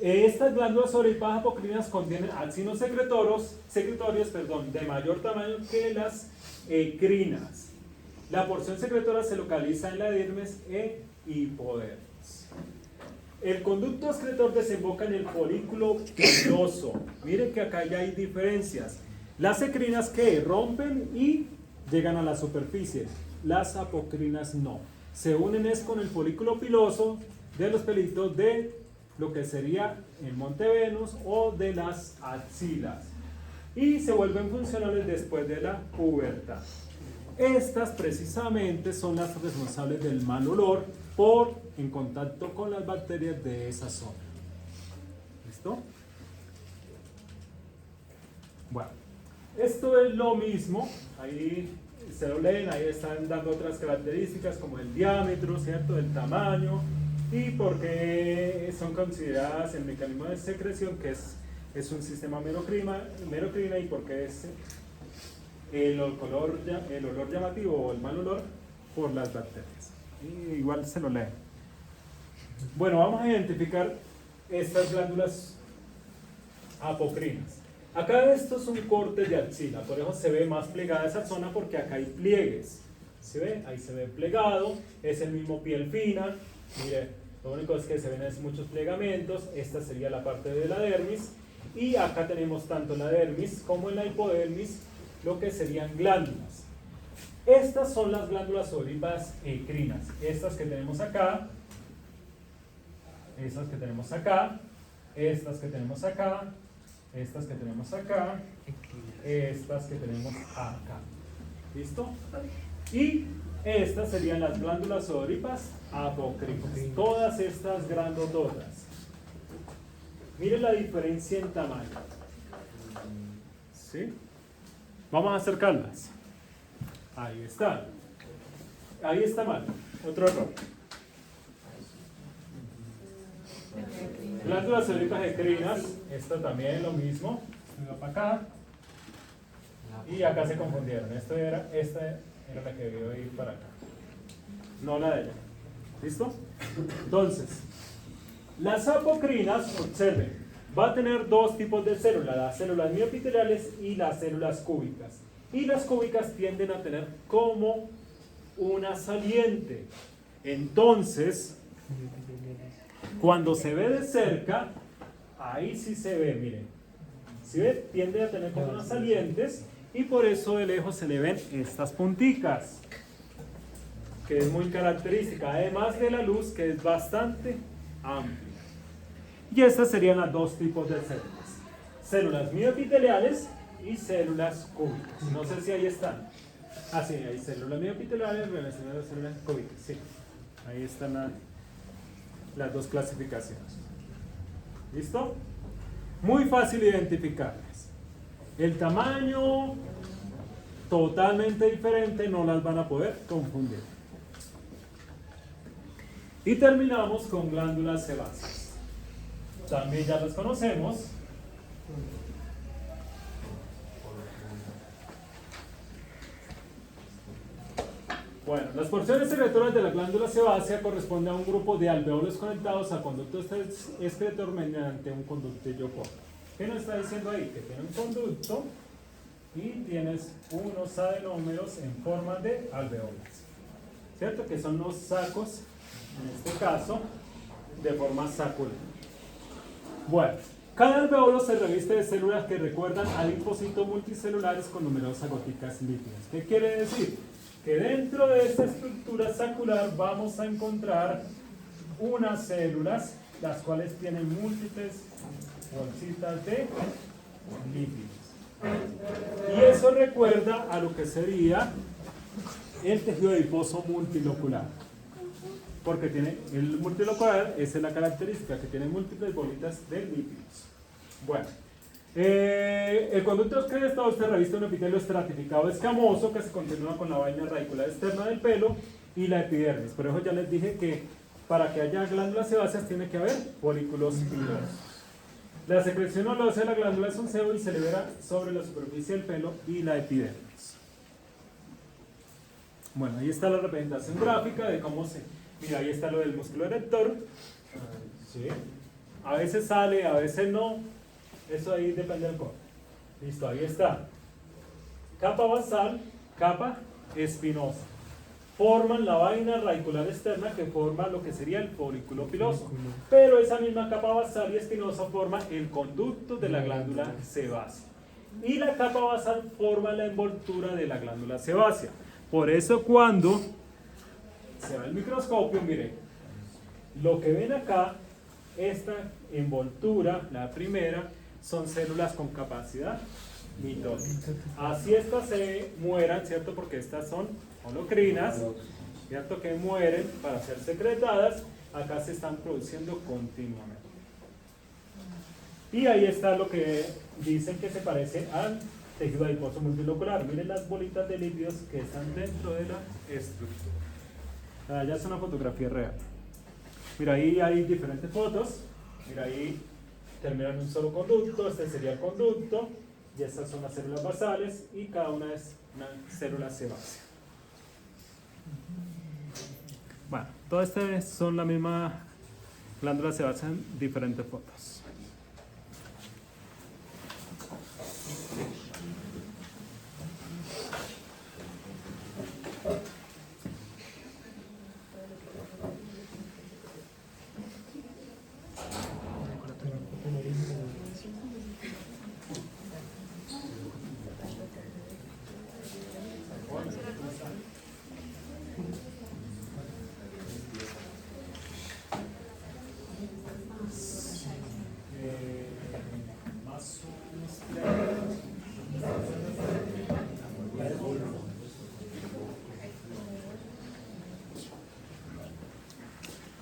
estas glándulas sudoríparas apocrinas contienen axinos secretorios, de mayor tamaño que las ecrinas. La porción secretora se localiza en la epidermis e hipodermis. El conducto excretor desemboca en el folículo piloso. Miren que acá ya hay diferencias. Las ecrinas que rompen y llegan a la superficie. Las apocrinas no. Se unen es con el folículo piloso de los pelitos de lo que sería el Montevenus o de las axilas. Y se vuelven funcionales después de la pubertad. Estas precisamente son las responsables del mal olor por en contacto con las bacterias de esa zona. ¿Listo? Bueno, esto es lo mismo. Ahí se lo leen, ahí están dando otras características como el diámetro, ¿cierto? El tamaño y por qué son consideradas el mecanismo de secreción, que es un sistema merocrina y por qué es el olor llamativo o el mal olor por las bacterias. Y igual se lo leen. Bueno, vamos a identificar estas glándulas apocrinas. Acá esto es un corte de axila, por eso se ve más plegada esa zona porque acá hay pliegues. ¿Se ve? Ahí se ve plegado, es el mismo piel fina. Mire, lo único es que se ven es muchos plegamentos. Esta sería la parte de la dermis. Y acá tenemos tanto en la dermis como en la hipodermis lo que serían glándulas. Estas son las glándulas sudoríparas ecrinas. Estas que tenemos acá, estas que tenemos acá, estas que tenemos acá, estas que tenemos acá, estas que tenemos acá. ¿Listo? Y estas serían las glándulas sudoríparas apocrinas. Todas estas grandototas. Miren la diferencia en tamaño. ¿Sí? Vamos a acercarlas. Ahí está. Ahí está mal. Otro error. Glándulas sudoríparas ecrinas. Esta también lo mismo. Va para acá. Y acá se confundieron. Esta era la que debió ir para acá. No la de ella. ¿Listo? Entonces, las apocrinas, observen, va a tener dos tipos de células, las células mioepiteliales y las células cúbicas. Y las cúbicas tienden a tener como una saliente. Entonces, cuando se ve de cerca, ahí sí se ve, miren. ¿Sí ve? Tiende a tener como unas salientes y por eso de lejos se le ven estas punticas, que es muy característica, además de la luz que es bastante amplia. Y estas serían los dos tipos de células: células mioepiteliales y células cúbicas. No sé si ahí están. Ah, sí, hay células mioepiteliales relacionadas a las células cúbicas. Sí, ahí están las dos clasificaciones. ¿Listo? Muy fácil identificarlas. El tamaño totalmente diferente, no las van a poder confundir. Y terminamos con glándulas sebáceas. También ya las conocemos. Bueno, las porciones secretorias de la glándula sebácea corresponden a un grupo de alveolos conectados al conducto excretor mediante un conductillo corto. ¿Qué nos está diciendo ahí? Que tiene un conducto y tienes unos adenómeros en forma de alveolos, ¿cierto? Que son los sacos, en este caso, de forma sacular. Bueno, cada alveolo se reviste de células que recuerdan a linfocitos multicelulares con numerosas goticas lípidas. ¿Qué quiere decir? Que dentro de esta estructura sacular vamos a encontrar unas células, las cuales tienen múltiples bolsitas de lípidos. Y eso recuerda a lo que sería el tejido adiposo multilocular. Porque tiene, el multilocular, esa es la característica, que tiene múltiples bolitas de lípidos. Bueno. El conducto excretor se reviste un epitelio estratificado escamoso que se continúa con la vaina radicular externa del pelo y la epidermis. Por eso ya les dije que para que haya glándulas sebáceas tiene que haber folículos pilosos. La secreción olósea de la glándula es un sebo y se libera sobre la superficie del pelo y la epidermis. Bueno, ahí está la representación gráfica de cómo se... Mira, ahí está lo del músculo erector. ¿Sí? A veces sale, a veces no. Eso ahí depende del corte. Listo, ahí está. Capa basal, capa espinosa. Forman la vaina radicular externa que forma lo que sería el folículo piloso. Pero esa misma capa basal y espinosa forma el conducto de la glándula sebácea. Y la capa basal forma la envoltura de la glándula sebácea. Por eso cuando se va el microscopio, miren, lo que ven acá, esta envoltura, la primera, son células con capacidad mitótica. Así estas se mueran, ¿cierto? Porque estas son holocrinas, ¿cierto? Que mueren para ser secretadas. Acá se están produciendo continuamente. Y ahí está lo que dicen que se parece al tejido adiposo multilocular. Miren las bolitas de lípidos que están dentro de la estructura. Ya es una fotografía real. Mira, ahí hay diferentes fotos. Mira, ahí terminan en un solo conducto. Este sería el conducto. Y estas son las células basales. Y cada una es una célula sebácea. Bueno, todas estas son la misma glándula sebácea en diferentes fotos.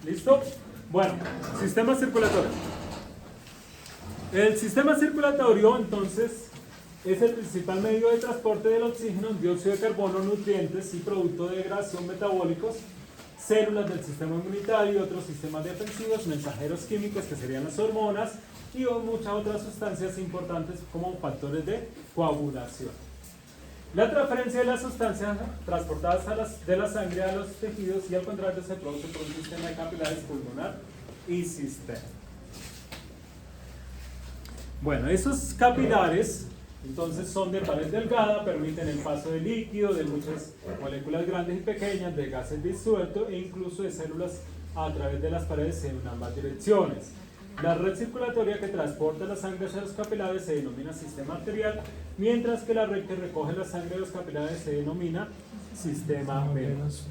¿Listo? Bueno, sistema circulatorio. El sistema circulatorio, entonces, es el principal medio de transporte del oxígeno, dióxido de carbono, nutrientes y productos de degradación metabólicos, células del sistema inmunitario y otros sistemas defensivos, mensajeros químicos que serían las hormonas y muchas otras sustancias importantes como factores de coagulación. La transferencia de las sustancias transportadas de la sangre a los tejidos y al contrario se produce por un sistema de capilares pulmonar y cisterna. Bueno, esos capilares entonces son de pared delgada, permiten el paso de líquido, de muchas moléculas grandes y pequeñas, de gases disueltos e incluso de células a través de las paredes en ambas direcciones. La red circulatoria que transporta la sangre hacia los capilares se denomina sistema arterial, mientras que la red que recoge la sangre de los capilares se denomina sistema venoso.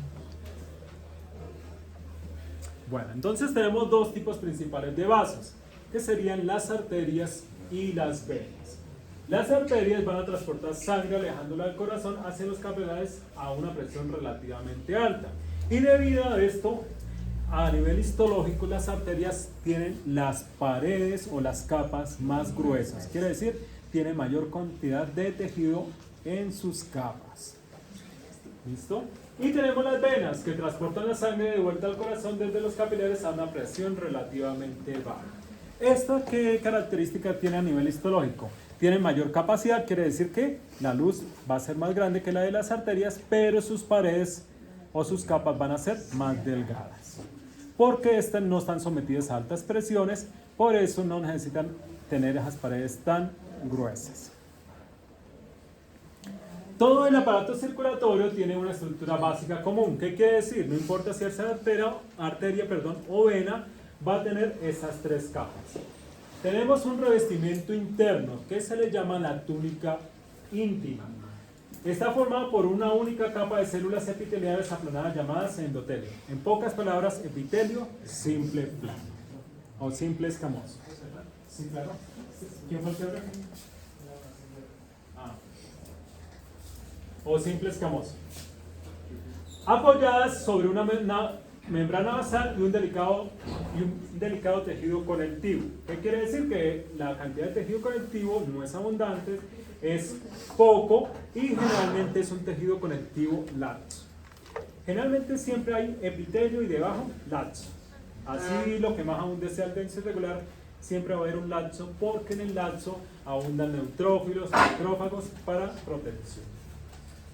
Bueno, entonces tenemos dos tipos principales de vasos, que serían las arterias y las venas. Las arterias van a transportar sangre alejándola del corazón hacia los capilares a una presión relativamente alta. Y debido a esto, a nivel histológico, las arterias tienen las paredes o las capas más gruesas. Quiere decir, tienen mayor cantidad de tejido en sus capas. ¿Listo? Y tenemos las venas que transportan la sangre de vuelta al corazón desde los capilares a una presión relativamente baja. ¿Esta qué característica tiene a nivel histológico? Tiene mayor capacidad, quiere decir que la luz va a ser más grande que la de las arterias, pero sus paredes o sus capas van a ser más delgadas. Porque estas no están sometidas a altas presiones, por eso no necesitan tener esas paredes tan gruesas. Todo el aparato circulatorio tiene una estructura básica común. ¿Qué quiere decir? No importa si es arteria o vena, va a tener esas tres capas. Tenemos un revestimiento interno que se le llama la túnica íntima. Está formado por una única capa de células epiteliales aplanadas llamadas endotelio. En pocas palabras, epitelio simple plano o simple escamoso. ¿Sí, claro? ¿Quién fue el que habló? O simple escamoso. Apoyadas sobre una membrana basal y un delicado tejido conectivo. ¿Qué quiere decir? Que la cantidad de tejido conectivo no es abundante, es poco y generalmente es un tejido conectivo laxo. Generalmente siempre hay epitelio y debajo laxo. Así lo que más abunde sea el denso irregular, siempre va a haber un laxo porque en el laxo abundan neutrófilos, macrófagos para protección.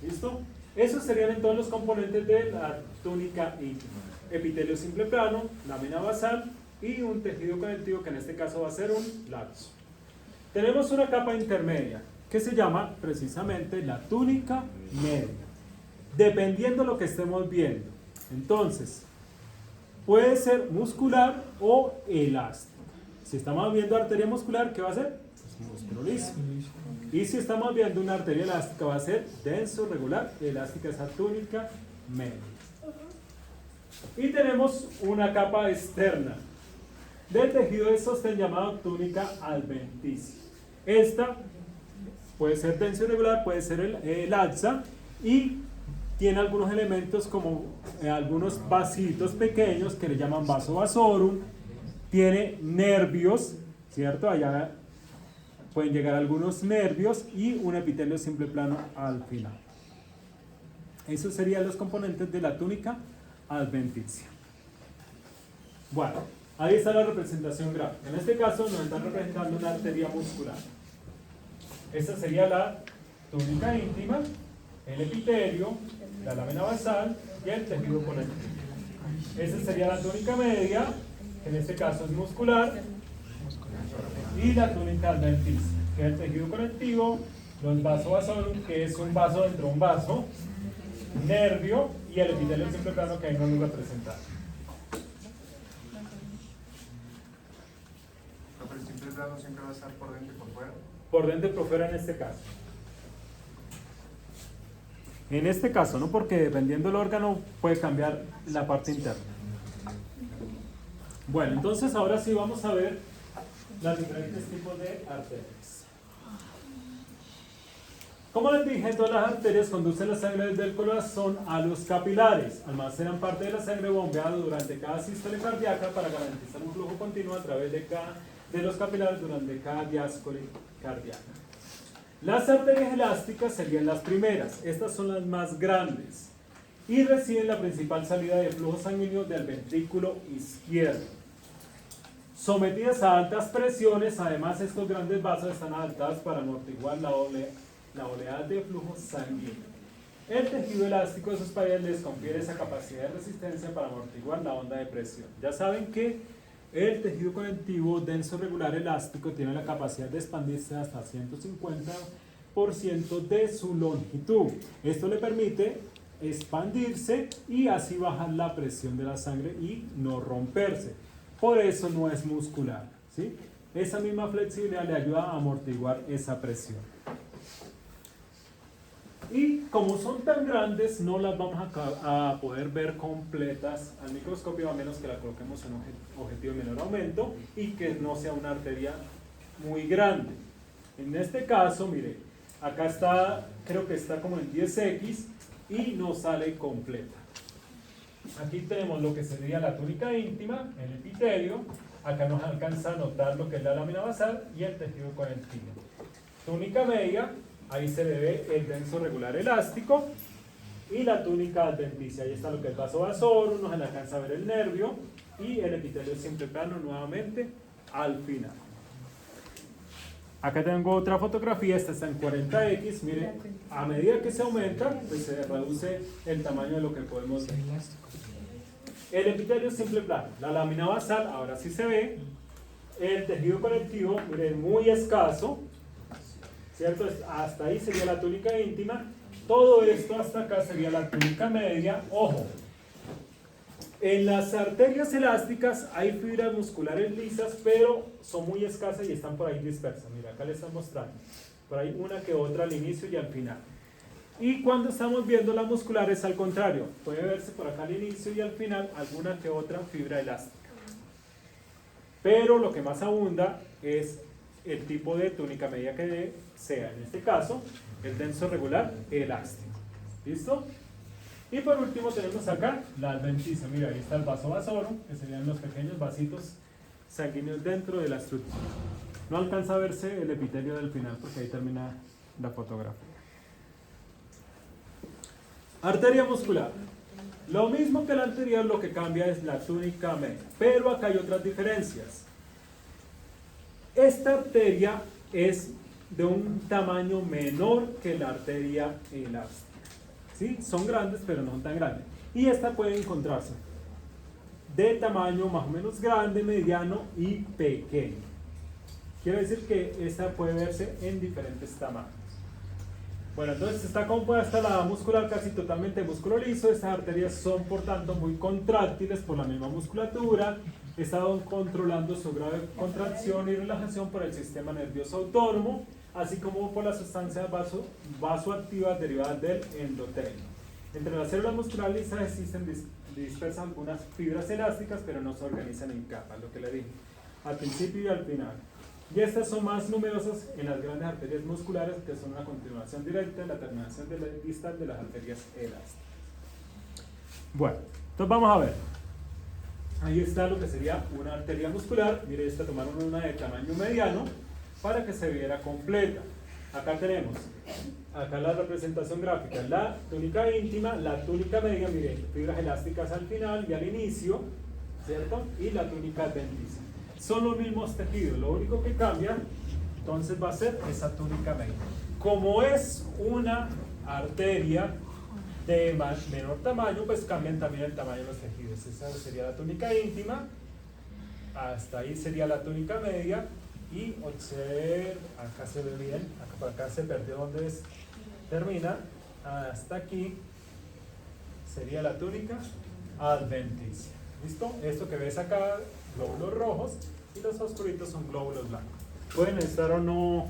¿Listo? Esos serían entonces los componentes de la túnica íntima. Epitelio simple plano, lámina basal y un tejido conectivo que en este caso va a ser un laxo. Tenemos una capa intermedia que se llama precisamente la túnica media, dependiendo de lo que estemos viendo. Entonces, puede ser muscular o elástica. Si estamos viendo arteria muscular, ¿qué va a ser? Pues músculo liso. Y si estamos viendo una arteria elástica, va a ser denso, regular, elástica esa túnica media. Y tenemos una capa externa de tejido de sostén llamado túnica adventicia. Esta puede ser denso irregular, puede ser el alza y tiene algunos elementos como algunos vasitos pequeños que le llaman vaso vasorum. Tiene nervios, ¿cierto? Allá pueden llegar algunos nervios y un epitelio simple plano al final. Esos serían los componentes de la túnica adventicia. Bueno, ahí está la representación gráfica. En este caso nos están representando una arteria muscular. Esta sería la túnica íntima, el epitelio, la lámina basal y el tejido conectivo. Esa sería la túnica media, que en este caso es muscular, y la túnica adventicia, que es el tejido conectivo, los vasos vasorum, que es un vaso dentro de un vaso, nervio y el epitelio simple plano que ahí no lo representa. Pero el simple plano siempre va a estar por dentro y por fuera. Por dentro y por fuera en este caso. En este caso, ¿no? Porque dependiendo del órgano puede cambiar la parte interna. Bueno, entonces ahora sí vamos a ver los diferentes tipos de arterias. Como les dije, todas las arterias conducen la sangre desde el corazón a los capilares. Almacenan parte de la sangre bombeada durante cada sístole cardíaca para garantizar un flujo continuo a través de los capilares durante cada diástole cardíaca. Las arterias elásticas serían las primeras. Estas son las más grandes y reciben la principal salida de flujo sanguíneo del ventrículo izquierdo. Sometidas a altas presiones, además estos grandes vasos están adaptados para amortiguar la oleada de flujo sanguíneo. El tejido elástico de sus paredes les confiere esa capacidad de resistencia para amortiguar la onda de presión. Ya saben que el tejido conectivo denso regular elástico tiene la capacidad de expandirse hasta 150% de su longitud. Esto le permite expandirse y así bajar la presión de la sangre y no romperse. Por eso no es muscular, ¿sí? Esa misma flexibilidad le ayuda a amortiguar esa presión. Y como son tan grandes, no las vamos a poder ver completas al microscopio, a menos que la coloquemos en un objetivo de menor aumento y que no sea una arteria muy grande. En este caso, mire, acá está, creo que está como en 10X y no sale completa. Aquí tenemos lo que sería la túnica íntima, el epitelio. Acá nos alcanza a notar lo que es la lámina basal y el tejido conectivo. Túnica media, ahí se le ve el denso regular elástico y la túnica adventicia. Ahí está lo que es vaso vasoro, nos alcanza a ver el nervio y el epitelio simple plano nuevamente al final. Acá tengo otra fotografía, esta está en 40X. Mire, a medida que se aumenta, pues se reduce el tamaño de lo que podemos ver. El epitelio simple plano, la lámina basal, ahora sí se ve. El tejido conectivo, miren, muy escaso, ¿cierto? Hasta ahí sería la túnica íntima. Todo esto hasta acá sería la túnica media. Ojo, en las arterias elásticas hay fibras musculares lisas, pero son muy escasas y están por ahí dispersas. Mira, acá les están mostrando. Por ahí una que otra al inicio y al final. Y cuando estamos viendo las musculares, al contrario, puede verse por acá al inicio y al final alguna que otra fibra elástica. Pero lo que más abunda es el tipo de túnica media que sea, en este caso, el denso regular elástico. ¿Listo? Y por último tenemos acá la adventicia. Mira, ahí está el vaso vasoro, que serían los pequeños vasitos sanguíneos dentro de la estructura. No alcanza a verse el epitelio del final porque ahí termina la fotografía. Arteria muscular. Lo mismo que la anterior, lo que cambia es la túnica media. Pero acá hay otras diferencias. Esta arteria es de un tamaño menor que la arteria elástica. ¿Sí? Son grandes, pero no son tan grandes. Y esta puede encontrarse de tamaño más o menos grande, mediano y pequeño. Quiere decir que esta puede verse en diferentes tamaños. Bueno, entonces está compuesta la muscular casi totalmente de músculo liso. Estas arterias son por tanto muy contráctiles por la misma musculatura. Están controlando su grave contracción y relajación por el sistema nervioso autónomo, así como por las sustancias vasoactivas derivadas del endotelio. Entre las células musculares lisas existen dispersas algunas fibras elásticas, pero no se organizan en capas, lo que le dije, al principio y al final. Y estas son más numerosas en las grandes arterias musculares, que son una continuación directa de la terminación distal de las arterias elásticas. Bueno, entonces vamos a ver. Ahí está lo que sería una arteria muscular. Mire, esta tomaron una de tamaño mediano para que se viera completa. Acá tenemos, acá la representación gráfica, la túnica íntima, la túnica media, mire, fibras elásticas al final y al inicio, ¿cierto? Y la túnica adventicia. Son los mismos tejidos, lo único que cambia, entonces va a ser esa túnica media. Como es una arteria de menor tamaño, pues cambian también el tamaño de los tejidos. Esa sería la túnica íntima, hasta ahí sería la túnica media, y observen, acá se ve bien, acá, por acá se perdió donde termina, hasta aquí sería la túnica adventicia. ¿Listo? Esto que ves acá, glóbulos rojos, y los oscuritos son glóbulos blancos. Pueden estar o no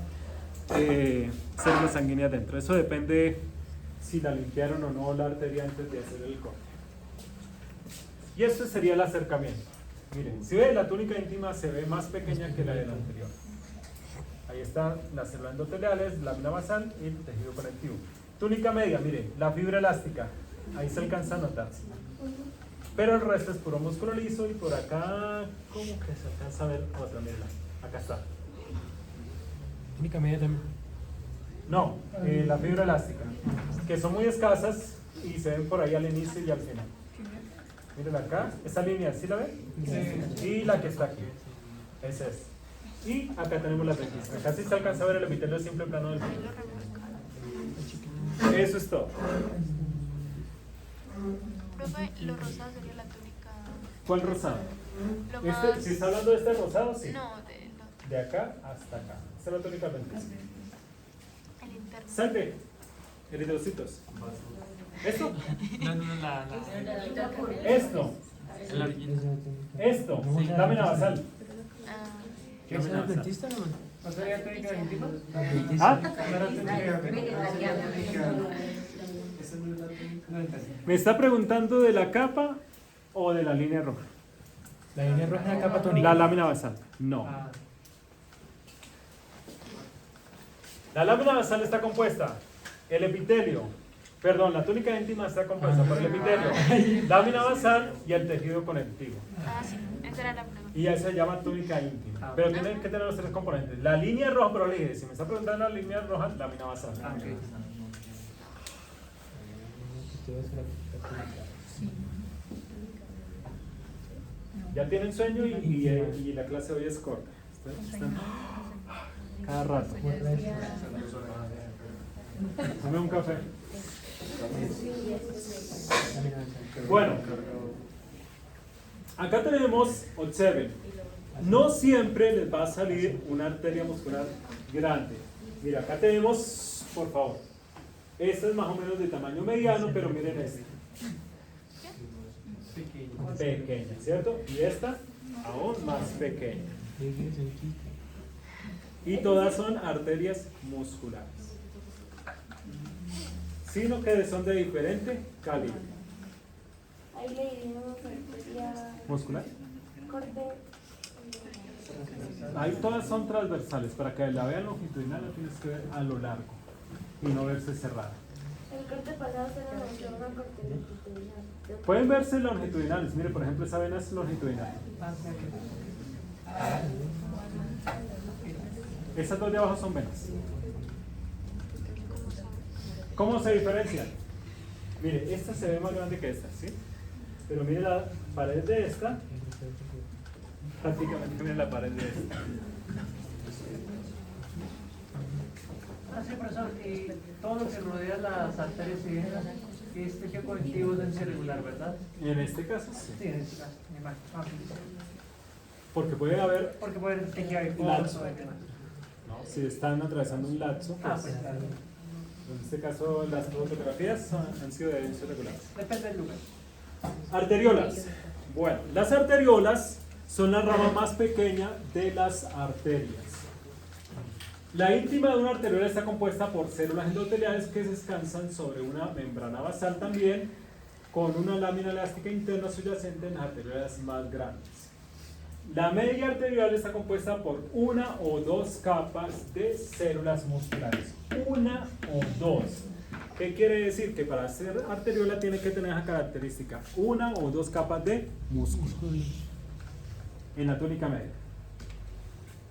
células sanguíneas dentro. Eso depende si la limpiaron o no la arteria antes de hacer el corte. Y este sería el acercamiento. Miren, si ven, la túnica íntima se ve más pequeña que la de la anterior. Ahí están las células endoteliales, lámina basal y el tejido conectivo. Túnica media, miren, la fibra elástica, ahí se alcanza a notar. Pero el resto es puro músculo liso y por acá, ¿cómo que se alcanza a ver otra? Miren, acá está. Túnica media también. No, la fibra elástica, que son muy escasas y se ven por ahí al inicio y al final. Miren acá, esta línea, ¿sí la ven? Sí. Y la que está aquí, esa es. Y acá tenemos la adventicia. Acá sí se alcanza a ver el epitelio simple plano del final. Eso es todo. Profe, lo rosado sería la túnica. ¿Cuál rosado? Lo más. Si está hablando de este rosado, sí. No, de lo, De acá hasta acá. Esta es la túnica adventista. el interno. Salve, eritrocitos. ¿Esto? No, la. Esto. Esto. Lámina basal. Ah, ¿Qué es el adventista, no? ¿No sería técnica íntima? ¿Ah? ¿No era técnica? No entendí. ¿Me está preguntando de la capa o de la línea roja? La línea roja es la capa tónica. La lámina basal. No. Ah, La lámina basal está compuesta. El epitelio. Perdón, la túnica íntima está compuesta por el epitelio, lámina basal y el tejido conectivo. sí, esa era la pregunta. Y eso se llama túnica íntima. Pero tiene que tener los tres componentes. La línea roja, pero le dije, si me está preguntando la línea roja, lámina basal. ah, ok. Ya tienen sueño y la clase hoy es corta. Están cada rato. Dame un café. Bueno, acá tenemos, observen, no siempre les va a salir una arteria muscular grande. Mira, acá tenemos, por favor, esta es más o menos de tamaño mediano, pero miren esta. Pequeña, ¿cierto? Y esta aún más pequeña. Y todas son arterias musculares, sino que son de diferente calibre. Ahí le diríamos arteria ¿Muscular? corte. Ahí todas son transversales. Para que la vean longitudinal la tienes que ver a lo largo y no verse cerrada. El corte pasado se nos mostró una corte longitudinal. Pueden verse longitudinales. Mire, por ejemplo, esa vena es longitudinal. Esas dos de abajo son venas. ¿Cómo se diferencian? Mire, esta se ve más grande que esta, ¿sí? Pero mire la pared de esta, prácticamente mire la pared de esta. Ah, sí, profesor, y todo lo que rodea las arterias y venas, este tejido conectivo debe ser regular, ¿verdad? En este caso, sí. Sí, en este caso, me imagino. Ah, Porque puede haber, porque puede ser tejido de Lazo. corto y demás. ¿no? Si están atravesando un lapso, Ah, pues, pues claro. en este caso las fotografías han sido de denso regulares. Depende del lugar. Arteriolas. Bueno, las arteriolas son la rama más pequeña de las arterias. La íntima de una arteriola está compuesta por células endoteliales que descansan sobre una membrana basal también, con una lámina elástica interna subyacente en las arteriolas más grandes. La media arteriola está compuesta por una o dos capas de células musculares. Una o dos. ¿Qué quiere decir? Que para ser arteriola tiene que tener esa característica, una o dos capas de músculo en la túnica media.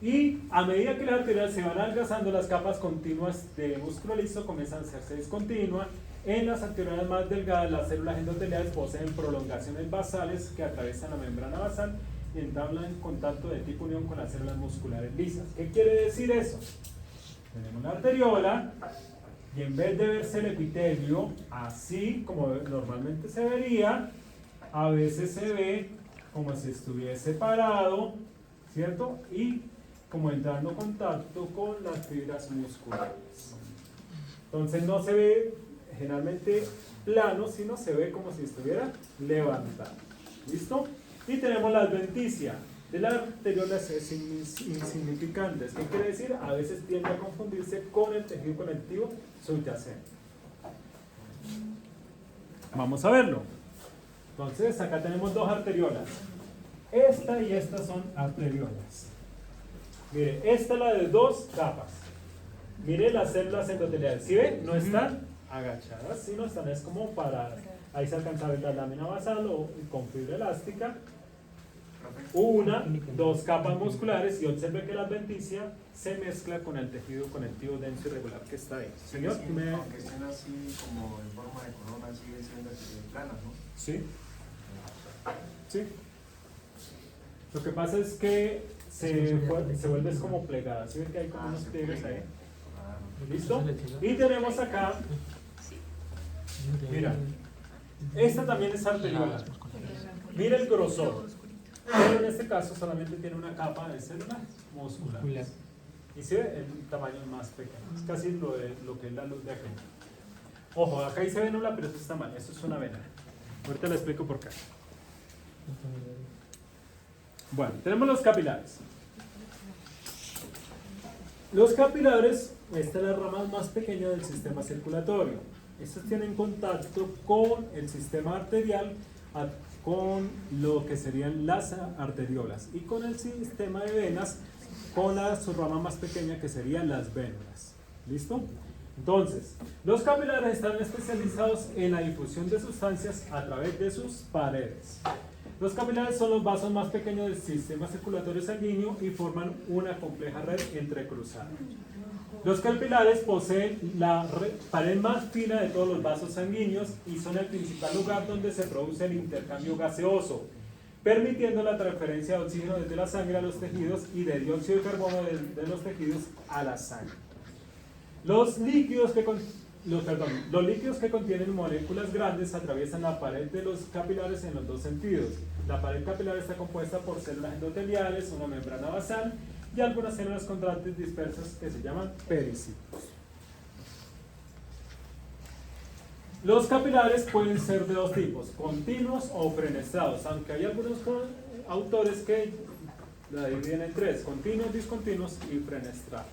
Y a medida que las arteriolas se van adelgazando, las capas continuas de músculo liso comienzan a hacerse discontinuas. En las arteriolas más delgadas, las células endoteliales poseen prolongaciones basales que atraviesan la membrana basal y entablan en contacto de tipo unión con las células musculares lisas. ¿Qué quiere decir eso? Tenemos la arteriola y en vez de verse el epitelio así como normalmente se vería, a veces se ve como si estuviese parado, ¿cierto? Y como entrando en contacto con las fibras musculares. Entonces no se ve generalmente plano, sino se ve como si estuviera levantado. ¿Listo? Y tenemos la adventicia de las arteriolas insignificantes. ¿Qué quiere decir? A veces tiende a confundirse con el tejido conectivo subyacente. Vamos a verlo. Entonces acá tenemos dos arteriolas. Esta y esta son arteriolas. Mire, esta es la de dos capas. Mire las células endoteliales. ¿Sí ven? No están agachadas, sino están es como paradas. Ahí se alcanza a ver la lámina basal o con fibra elástica. Una, dos capas musculares y observe que la adventicia se mezcla con el tejido conectivo denso y regular que está ahí. Señor, Sí, me... aunque estén así como en forma de corona, siguen siendo así planas, ¿no? Sí. Sí. Lo que pasa es que se vuelve como plegada. ¿Sí ven que hay como unos pliegues ahí? ¿Listo? Y tenemos acá, mira, Esta también es arteriolar. Mira el grosor. Pero en este caso solamente tiene una capa de células musculares. Y se ve el tamaño más pequeño. Es casi lo que es la luz de aquí. Ojo, acá dice vénula, pero esto está mal. Esto es una vena. Ahorita le explico por qué. Bueno, tenemos los capilares. Los capilares, esta es la rama más pequeña del sistema circulatorio. Estos tienen contacto con el sistema arterial, con lo que serían las arteriolas y con el sistema de venas, con su rama más pequeña que serían las vénulas. ¿Listo? Entonces, los capilares están especializados en la difusión de sustancias a través de sus paredes. Los capilares son los vasos más pequeños del sistema circulatorio sanguíneo y forman una compleja red entrecruzada. Los capilares poseen la pared más fina de todos los vasos sanguíneos y son el principal lugar donde se produce el intercambio gaseoso, permitiendo la transferencia de oxígeno desde la sangre a los tejidos y de dióxido de carbono de los tejidos a la sangre. Los líquidos que contienen moléculas grandes atraviesan la pared de los capilares en los dos sentidos. La pared capilar está compuesta por células endoteliales, una membrana basal y algunas células contrantes dispersas que se llaman pericitos. Los capilares pueden ser de dos tipos, continuos o fenestrados, aunque hay algunos autores que la dividen en tres, continuos, discontinuos y fenestrados.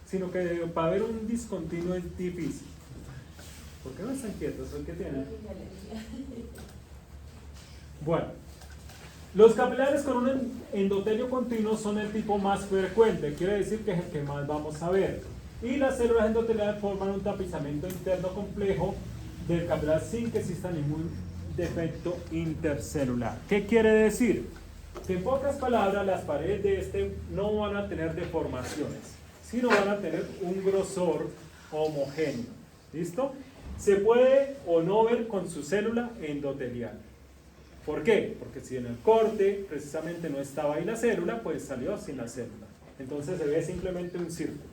Sino que para ver un discontinuo es difícil. ¿Por qué no están quietos? ¿Qué tienen? Bueno, los capilares con un endotelio continuo son el tipo más frecuente, quiere decir que es el que más vamos a ver. Y las células endoteliales forman un tapizamiento interno complejo del capilar sin que exista ningún defecto intercelular. ¿Qué quiere decir? Que en pocas palabras las paredes de este no van a tener deformaciones, sino van a tener un grosor homogéneo. ¿Listo? Se puede o no ver con su célula endotelial. ¿Por qué? Porque si en el corte precisamente no estaba ahí la célula, pues salió sin la célula. Entonces se ve simplemente un círculo.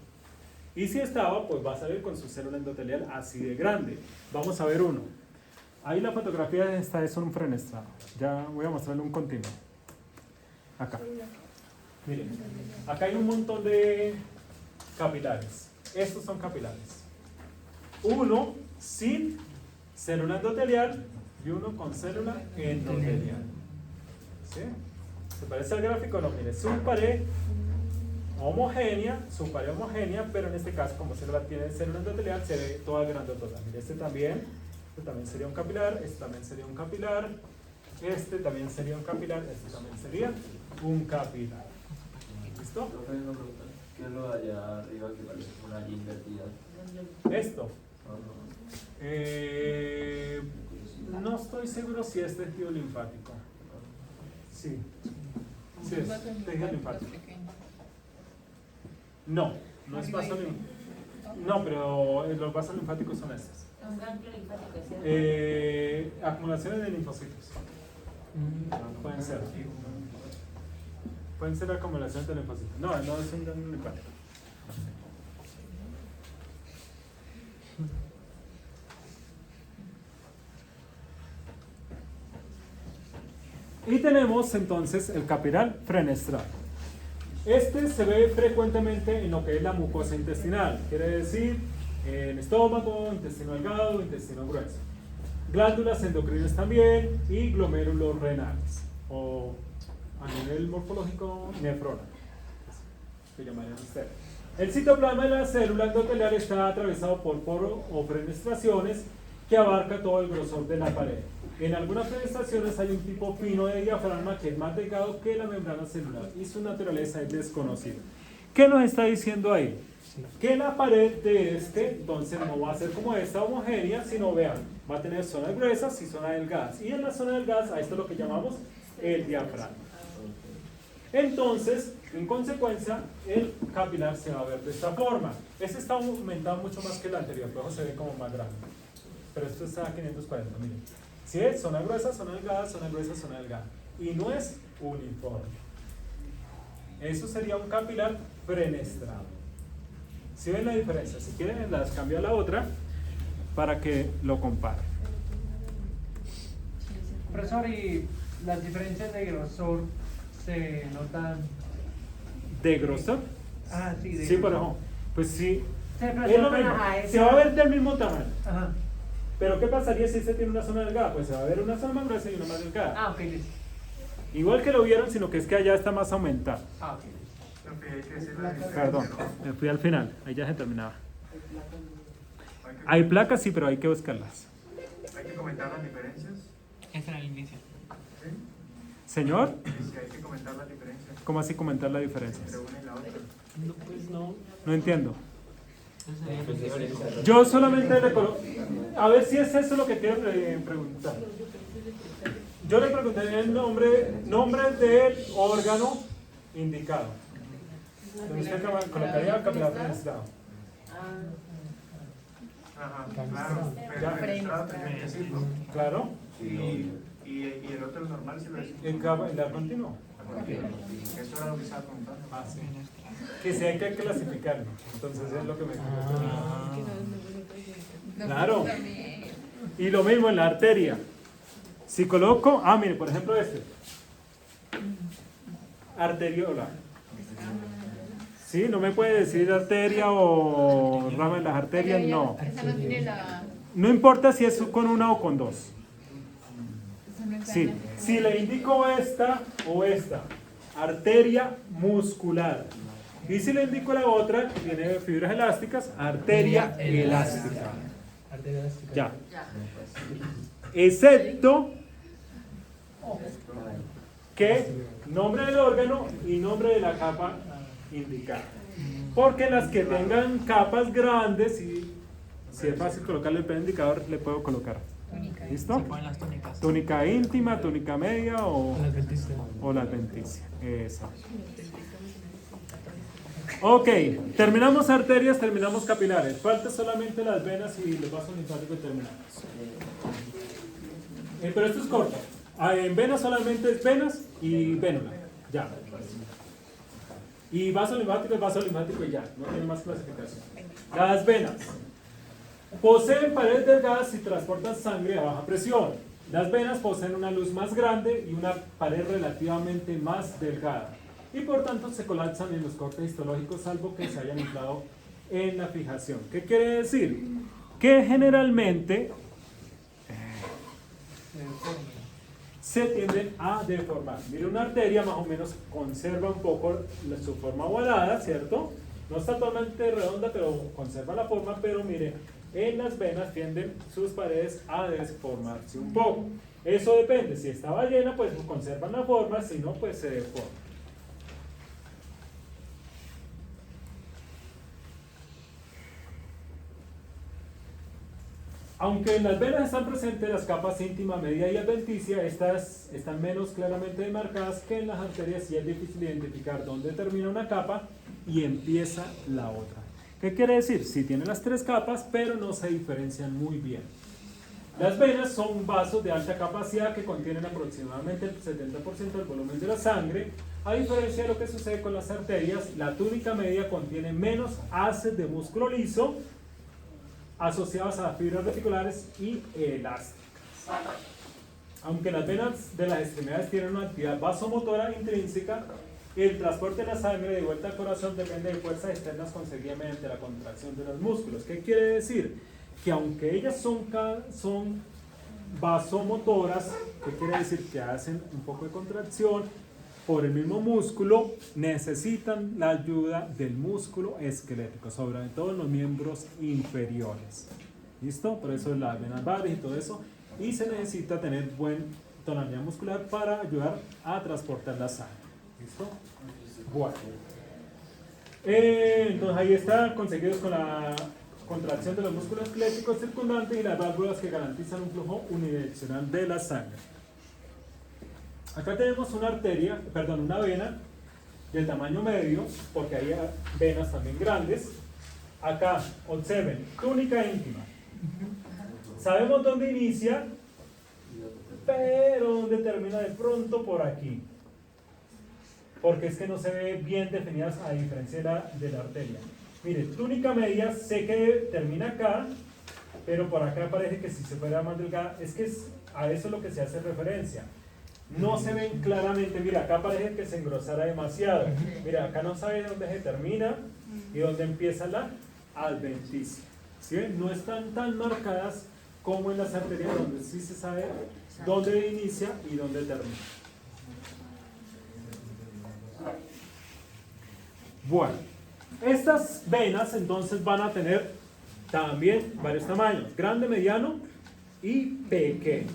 Y si estaba, pues va a salir con su célula endotelial así de grande. Vamos a ver uno. Ahí la fotografía de esta es un fenestrado. Ya voy a mostrarle un continuo. Acá. Miren, acá hay un montón de capilares. Estos son capilares. Uno sin célula endotelial y uno con célula endotelial. ¿Sí? ¿Se parece al gráfico? No, mire, su pared homogénea, pero en este caso, como célula tiene célula endotelial, se ve toda grandotota. Mire, este también sería un capilar, este también sería un capilar, este también sería un capilar, este también sería un capilar. ¿Listo? ¿Qué es lo de allá arriba que parece como una Y invertida? Esto. No estoy seguro si es tejido linfático. Sí. Sí es tejido linfático. No es vaso linfático. No, pero los vasos linfáticos son estos. Acumulaciones de linfocitos. Pueden ser. Pueden ser acumulaciones de linfocitos. No es un ganglio linfático. Y tenemos entonces el capilar fenestral. Este se ve frecuentemente en lo que es la mucosa intestinal, quiere decir en estómago, intestino delgado, intestino grueso. Glándulas endocrinas también y glomérulos renales, o a nivel morfológico, nefrona, que llamarían ustedes. El citoplasma de la célula endotelial está atravesado por poros o fenestraciones que abarca todo el grosor de la pared. En algunas fenestraciones hay un tipo fino de diafragma que es más delgado que la membrana celular y su naturaleza es desconocida. ¿Qué nos está diciendo ahí? Que la pared de entonces no va a ser como esta homogénea, sino vean, va a tener zonas gruesas y zonas delgadas. Y en la zona delgada, a esto es lo que llamamos el diafragma. Entonces, en consecuencia, el capilar se va a ver de esta forma. Este está aumentado mucho más que el anterior, luego se ve como más grande. Pero esto está a 540, miren. Si es zona gruesa, zona delgada, zona gruesa, zona delgada. Y no es uniforme. Eso sería un capilar fenestrado. ¿Sí ven la diferencia? Si quieren, las cambio a la otra para que lo comparen. Profesor, ¿y las diferencias de grosor se notan? ¿De grosor? Ah, sí, de Sí, grosor. pero pues sí. Sí, pero Es lo se mismo. notan, ajá, Se va a ver del mismo tamaño. Ajá. Pero ¿qué pasaría si este tiene una zona delgada? Pues se va a ver una zona más gruesa y una más delgada. Ah, ok, listo. Igual que lo vieron, sino que es que allá está más aumentado. Ah, ok, listo. Lo que hay que decir la diferencia, Perdón, ¿no? me fui al final. Ahí ya se terminaba. Hay que- Hay placas, sí, pero hay que buscarlas. Hay que comentar las diferencias. Esta era el inicio. ¿Sí? Señor, Sí, hay que comentar las diferencias ¿cómo así comentar las diferencias? entre una y la otra. No, pues no. No entiendo. Eso sería lo teórico. Yo solamente le coloco. A ver si es eso lo que quiero preguntar. Yo le pregunté el nombre del órgano indicado. Entonces usted colocaría capilar fenestrado. Ajá, claro. Pero Ya. el registrado tendría que decirlo. Claro. Y el otro normal si lo decimos. En la continuo. Eso era lo que estaba preguntando. Ah, sí. Que sí hay que clasificarlo. Entonces es lo que me Ah. No, Claro. pues, también. Y lo mismo en la arteria. Si coloco, mire, por ejemplo este. Arteriola. Sí, no me puede decir arteria o rama de las arterias, Pero no. esa no tiene la. No importa si es con una o con dos. Esa no está Sí, en la- si le indico esta o esta, arteria muscular. Y si le indico la otra, que tiene fibras elásticas, arteria elástica. Arteria elástica. Ya. Excepto que nombre del órgano y nombre de la capa indicada. Porque las que tengan capas grandes, y si es fácil colocarle el indicador, le puedo colocar. Túnica. ¿Listo? Se ponen las túnicas. Túnica íntima, túnica media Con la adventista. o la adventicia. Exacto. Ok, terminamos arterias, terminamos capilares. Falta solamente las venas y los vasos linfáticos y terminamos. Pero esto es corto. En venas solamente es venas y vénula. Ya. Y vaso linfático y ya. No tiene más clasificación. Las venas. Poseen paredes delgadas y transportan sangre a baja presión. Las venas poseen una luz más grande y una pared relativamente más delgada. Y por tanto se colapsan en los cortes histológicos salvo que se hayan inflado en la fijación. ¿Qué quiere decir? Que generalmente se tienden a deformar. Mire, una arteria más o menos conserva un poco su forma ovalada, ¿cierto? No está totalmente redonda, pero conserva la forma, pero mire, en las venas tienden sus paredes a deformarse un poco. Eso depende, si estaba llena, pues conservan la forma, si no, pues se deforma. Aunque en las venas están presentes las capas íntima, media y adventicia, estas están menos claramente demarcadas que en las arterias y es difícil identificar dónde termina una capa y empieza la otra. ¿Qué quiere decir? Sí tienen las tres capas, pero no se diferencian muy bien. Las venas son vasos de alta capacidad que contienen aproximadamente el 70% del volumen de la sangre. A diferencia de lo que sucede con las arterias, la túnica media contiene menos haces de músculo liso asociados a fibras reticulares y elásticas. Aunque las venas de las extremidades tienen una actividad vasomotora intrínseca, el transporte de la sangre de vuelta al corazón depende de fuerzas externas conseguidas mediante la contracción de los músculos. ¿Qué quiere decir? Que aunque ellas son vasomotoras, ¿qué quiere decir? Que hacen un poco de contracción por el mismo músculo, necesitan la ayuda del músculo esquelético, sobre todo en los miembros inferiores. ¿Listo? Por eso las venas varias y todo eso. Y se necesita tener buena tonalidad muscular para ayudar a transportar la sangre. ¿Listo? Bueno. Entonces ahí está, conseguidos con la contracción de los músculos esqueléticos circundantes y las válvulas que garantizan un flujo unidireccional de la sangre. Acá tenemos una arteria, perdón, una vena del tamaño medio, porque hay venas también grandes. Acá, observen, túnica íntima. Sabemos dónde inicia, pero dónde termina de pronto por aquí. Porque es que no se ve bien definidas a diferencia de la arteria. Mire, túnica media, sé que termina acá, pero por acá parece que si se fuera más delgada, es que a eso es lo que se hace referencia. No se ven claramente, mira, acá parece que se engrosara demasiado. Mira, acá no sabe dónde se termina y dónde empieza la adventicia. ¿Sí ven? No están tan marcadas como en las arterias, donde sí se sabe dónde inicia y dónde termina. Bueno, estas venas entonces van a tener también varios tamaños, grande, mediano y pequeño.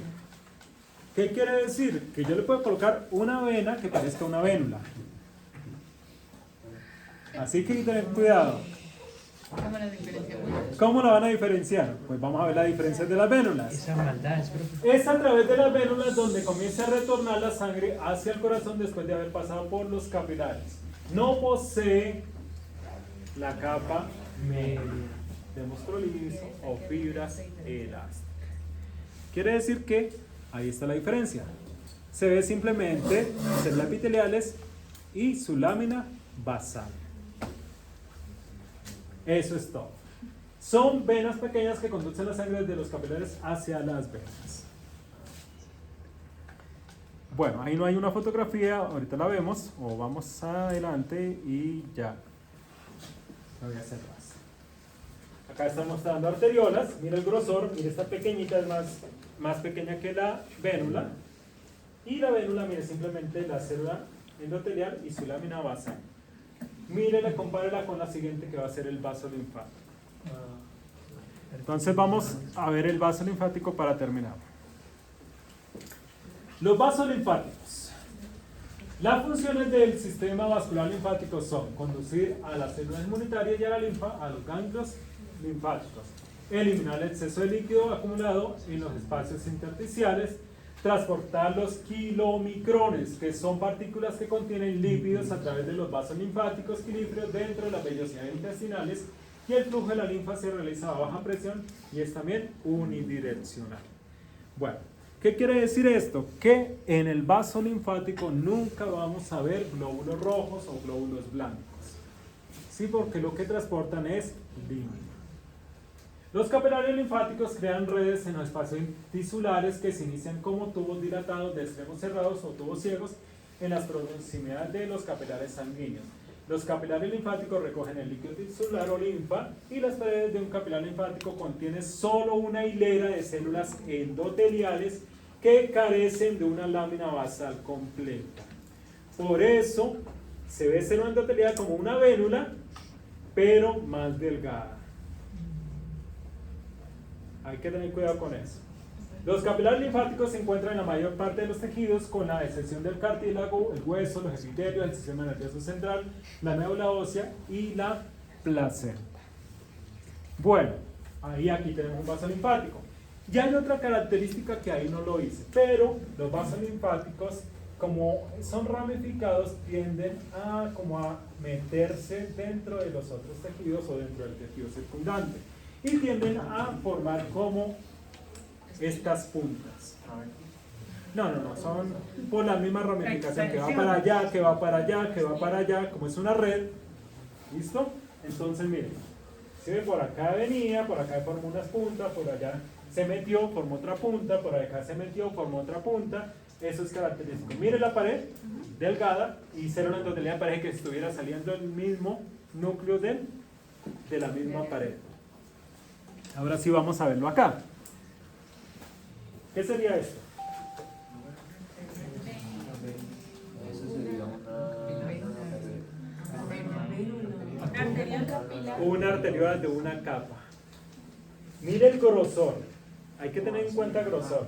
¿Qué quiere decir? Que yo le puedo colocar una vena que parezca una vénula. Así que hay que tener cuidado. ¿Cómo la diferenciamos? ¿Cómo la van a diferenciar? Pues vamos a ver la diferencia de las vénulas. Esa maldad es profe. Es a través de las vénulas donde comienza a retornar la sangre hacia el corazón después de haber pasado por los capilares. No posee la capa media de músculo liso o fibras elásticas. Quiere decir que ahí está la diferencia. Se ve simplemente células epiteliales y su lámina basal. Eso es todo. Son venas pequeñas que conducen la sangre desde los capilares hacia las venas. Bueno, ahí no hay una fotografía, ahorita la vemos, o vamos adelante y ya. Lo voy a hacer más. Acá están mostrando arteriolas, mira el grosor, mira esta pequeñita es más pequeña que la vénula. Y la vénula, mire simplemente la célula endotelial y su lámina basal. Mírela, compárela con la siguiente que va a ser el vaso linfático. Entonces vamos a ver el vaso linfático para terminar. Los vasos linfáticos. Las funciones del sistema vascular linfático son conducir a las células inmunitarias y a la linfa a los ganglios linfáticos, eliminar el exceso de líquido acumulado en los espacios intersticiales, transportar los kilomicrones, que son partículas que contienen lípidos a través de los vasos linfáticos quilíferos dentro de las vellosidades intestinales, y el flujo de la linfa se realiza a baja presión y es también unidireccional. Bueno, ¿qué quiere decir esto? Que en el vaso linfático nunca vamos a ver glóbulos rojos o glóbulos blancos. Sí, porque lo que transportan es linfa. Los capilares linfáticos crean redes en los espacios tisulares que se inician como tubos dilatados de extremos cerrados o tubos ciegos en las proximidades de los capilares sanguíneos. Los capilares linfáticos recogen el líquido tisular o linfa, y las paredes de un capilar linfático contienen solo una hilera de células endoteliales que carecen de una lámina basal completa. Por eso se ve célula endotelial como una vénula, pero más delgada. Hay que tener cuidado con eso. Los capilares linfáticos se encuentran en la mayor parte de los tejidos, con la excepción del cartílago, el hueso, los epitelios, el sistema nervioso central, la médula ósea y la placenta. Bueno, ahí aquí tenemos un vaso linfático. Y hay otra característica que ahí no lo hice, pero los vasos linfáticos, como son ramificados, tienden a meterse dentro de los otros tejidos o dentro del tejido circundante, y tienden a formar como estas puntas. No, son por la misma ramificación que va para allá, que va para allá, que va para allá, como es una red. ¿Listo? Entonces miren, si ve, por acá venía, por acá formó unas puntas, por allá se metió, formó otra punta, por acá se metió, formó otra punta. Eso es característico. Miren la pared delgada y célula endotelial, parece que estuviera saliendo el mismo núcleo de la misma pared. Ahora sí vamos a verlo acá. ¿Qué sería esto? Eso sería Una arteriola de una capa. Mire el grosor. Hay que tener en cuenta el grosor.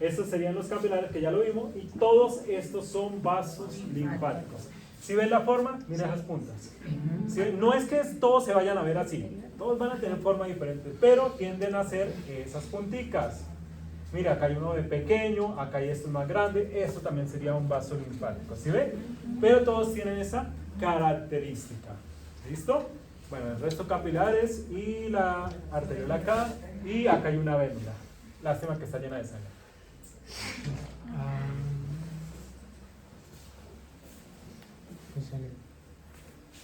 Estos serían los capilares, que ya lo vimos, y todos estos son vasos linfáticos. ¿Sí ven la forma? Mira esas puntas. ¿Sí? No es que todos se vayan a ver así. Todos van a tener forma diferente, pero tienden a ser esas punticas. Mira, acá hay uno de pequeño, acá hay esto más grande, esto también sería un vaso linfático, ¿sí ven? Pero todos tienen esa característica. ¿Listo? Bueno, el resto capilares y la arteriola acá, y acá hay una vénula. Lástima que está llena de sangre.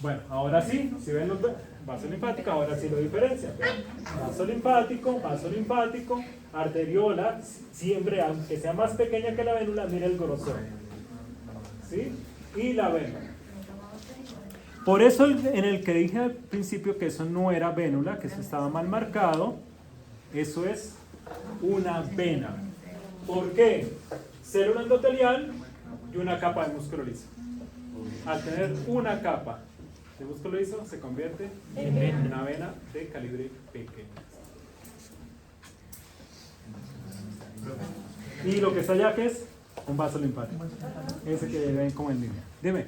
Bueno, ahora sí, si ven los vasos linfáticos, ahora sí lo diferencian. Vaso linfático, arteriola, siempre, aunque sea más pequeña que la vénula, mira el grosor. ¿Sí? Y la vena. Por eso en el que dije al principio que eso no era vénula, que eso estaba mal marcado, eso es una vena. ¿Por qué? Célula endotelial y una capa de músculo liso. Al tener una capa de músculo liso se convierte en una vena de calibre pequeño. Y lo que está allá, ¿qué es? Un vaso linfático. Ese que ven como en línea. Dime.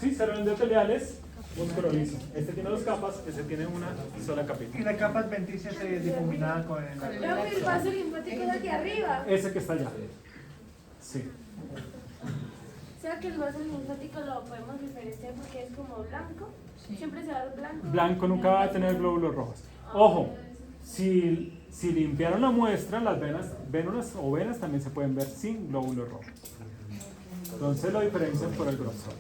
Sí, células endoteliales, músculo liso. Este tiene dos capas, ese tiene una sola capita. Y la capa adventicia se difumina con el... Luego el vaso linfático es aquí arriba. Ese que está allá. Sí. O sea que el vaso linfático lo podemos diferenciar porque es como blanco. Siempre se va a ver blanco. Blanco nunca va a tener glóbulos rojos. Ojo, si limpiaron la muestra, las vénulas o venas también se pueden ver sin glóbulos rojos. Entonces lo diferencian por el grosor.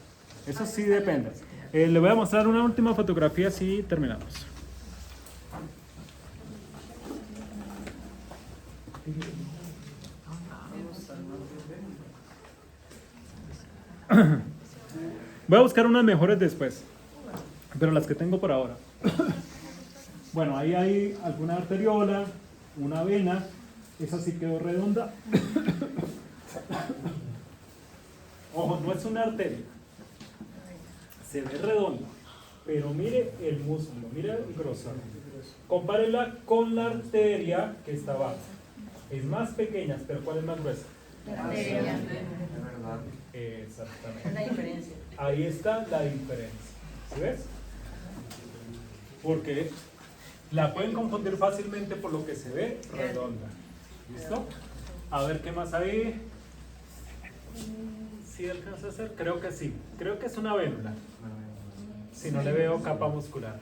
Eso sí depende. Le voy a mostrar una última fotografía si terminamos. Voy a buscar unas mejores después, pero las que tengo por ahora. Bueno, ahí hay alguna arteriola, una vena, esa sí quedó redonda. Ojo, no es una arteria, se ve redonda, pero mire el músculo, mire el grosor. Compárela con la arteria que está abajo. Es más pequeña, pero ¿cuál es más gruesa? La arteria. Exactamente. Es la diferencia. Ahí está la diferencia. ¿Sí ves? Porque la pueden confundir fácilmente por lo que se ve redonda. ¿Listo? A ver qué más hay. ¿Sí alcanza a hacer? Creo que sí. Creo que es una vénula. Si no le veo capa muscular.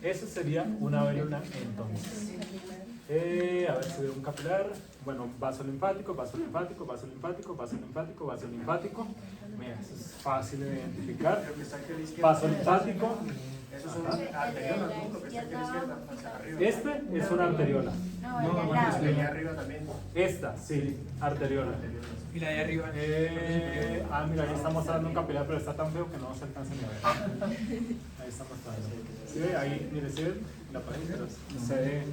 Eso sería una vénula entonces. A ver si veo un capilar. Bueno, vaso linfático, vaso linfático, vaso linfático, vaso linfático, vaso linfático. Mira, eso es fácil de identificar. Vaso linfático. Eso es una arteriola, ¿no? Lo que está aquí a la izquierda, hacia arriba. Este es una arteriola. No, es de allá arriba también. Esta, sí, arteriola. Y la de arriba. Mira, ahí está mostrando un capilar, pero está tan feo que no se alcanza ni a ver. Ahí está mostrando. ¿Sí ve? Ahí, mire, ¿sí ve? La pared, pero se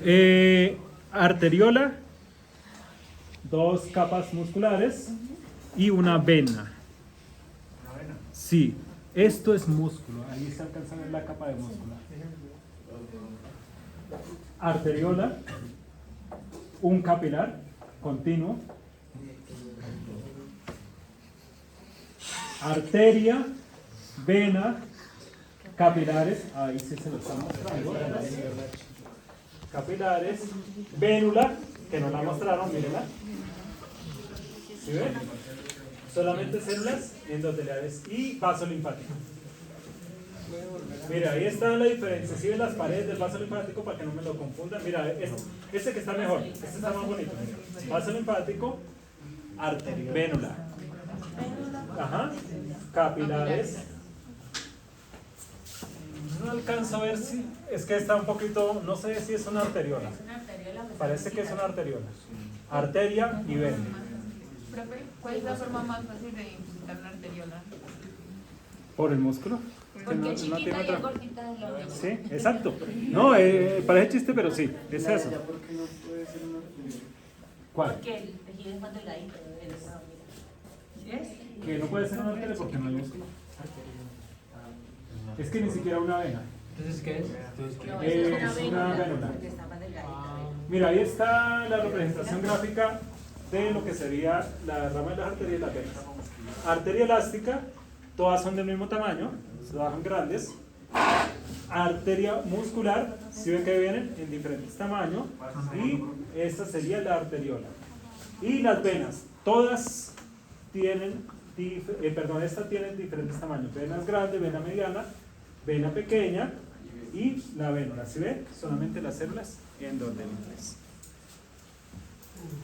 ve. Arteriola, dos capas musculares y una vena. Sí, esto es músculo. Ahí se alcanza a ver la capa de músculo. Arteriola, un capilar continuo. Arteria, vena, capilares. Ahí sí se lo están mostrando. Capilares, vénula, que no la mostraron, mírenla. ¿Sí ven? Solamente células endoteliales y vaso linfático. Mira, ahí está la diferencia. Si ven las paredes del vaso linfático para que no me lo confundan. Mira, este que está mejor, este está más bonito. Mira. Vaso linfático, arteria, vénula. Ajá. Capilares. No alcanzo a ver si. Es que está un poquito. No sé si es una arteriola. Parece que es una arteriola. Arteria y vena. Profe, ¿cuál es la forma más fácil de identificar una arteriola? ¿Por el músculo? Porque es chiquita y es gordita de la Sí, exacto. No, parece chiste, pero sí, es eso. ¿Por qué no puede ser una arteria? ¿Cuál? Porque el tejido es más delgadito. ¿Sí es? Que no puede ser una arteria porque no hay músculo. Es que ni siquiera una vena. Entonces, ¿qué es? No, Es una vénula. porque está más delgadito. Mira, ahí está la representación gráfica de lo que sería la rama de las arterias y las venas. Arteria elástica, todas son del mismo tamaño, son grandes. Arteria muscular, si ven que vienen en diferentes tamaños, y esta sería la arteriola. Y las venas, todas tienen, estas tienen diferentes tamaños: venas grandes, vena mediana, vena pequeña y la vénula. ¿Sí ven? Solamente las células endoteliales.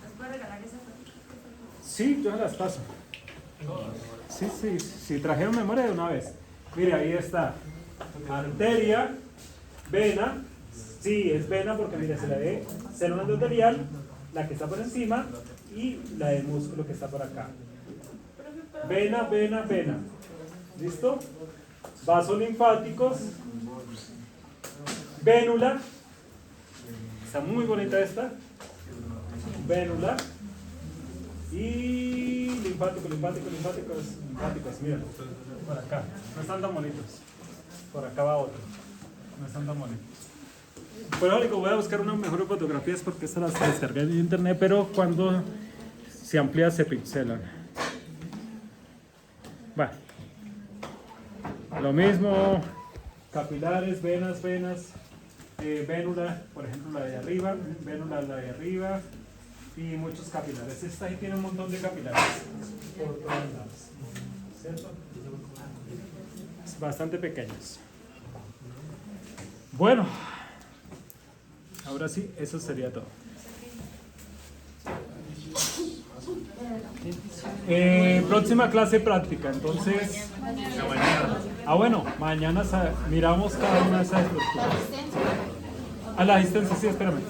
¿Nos puede regalar esa foto? Sí, yo se las paso. Sí, trajeron memoria de una vez. Mire, ahí está. Arteria, vena. Sí, es vena porque mire, se le ve célula endotelial, la que está por encima, y la del músculo que está por acá. Vena, vena, vena. ¿Listo? Vasos linfáticos. Vénula. Está muy bonita esta. Vénula. Y linfáticos. Miren, por acá. No están tan bonitos. Por acá va otro. No están tan bonitos. Bueno, único, voy a buscar unas mejores fotografías porque estas las descargué en internet, pero cuando se amplía se pixelan. Bueno, lo mismo, capilares, venas, vénula, por ejemplo la de arriba, vénula la de arriba y muchos capilares. Esta ahí tiene un montón de capilares por todos lados, ¿cierto? Bastante pequeños. Bueno, ahora sí, eso sería todo. Próxima clase práctica, entonces. Bueno, mañana miramos cada una de esas estructuras. A la asistencia, sí, espérame.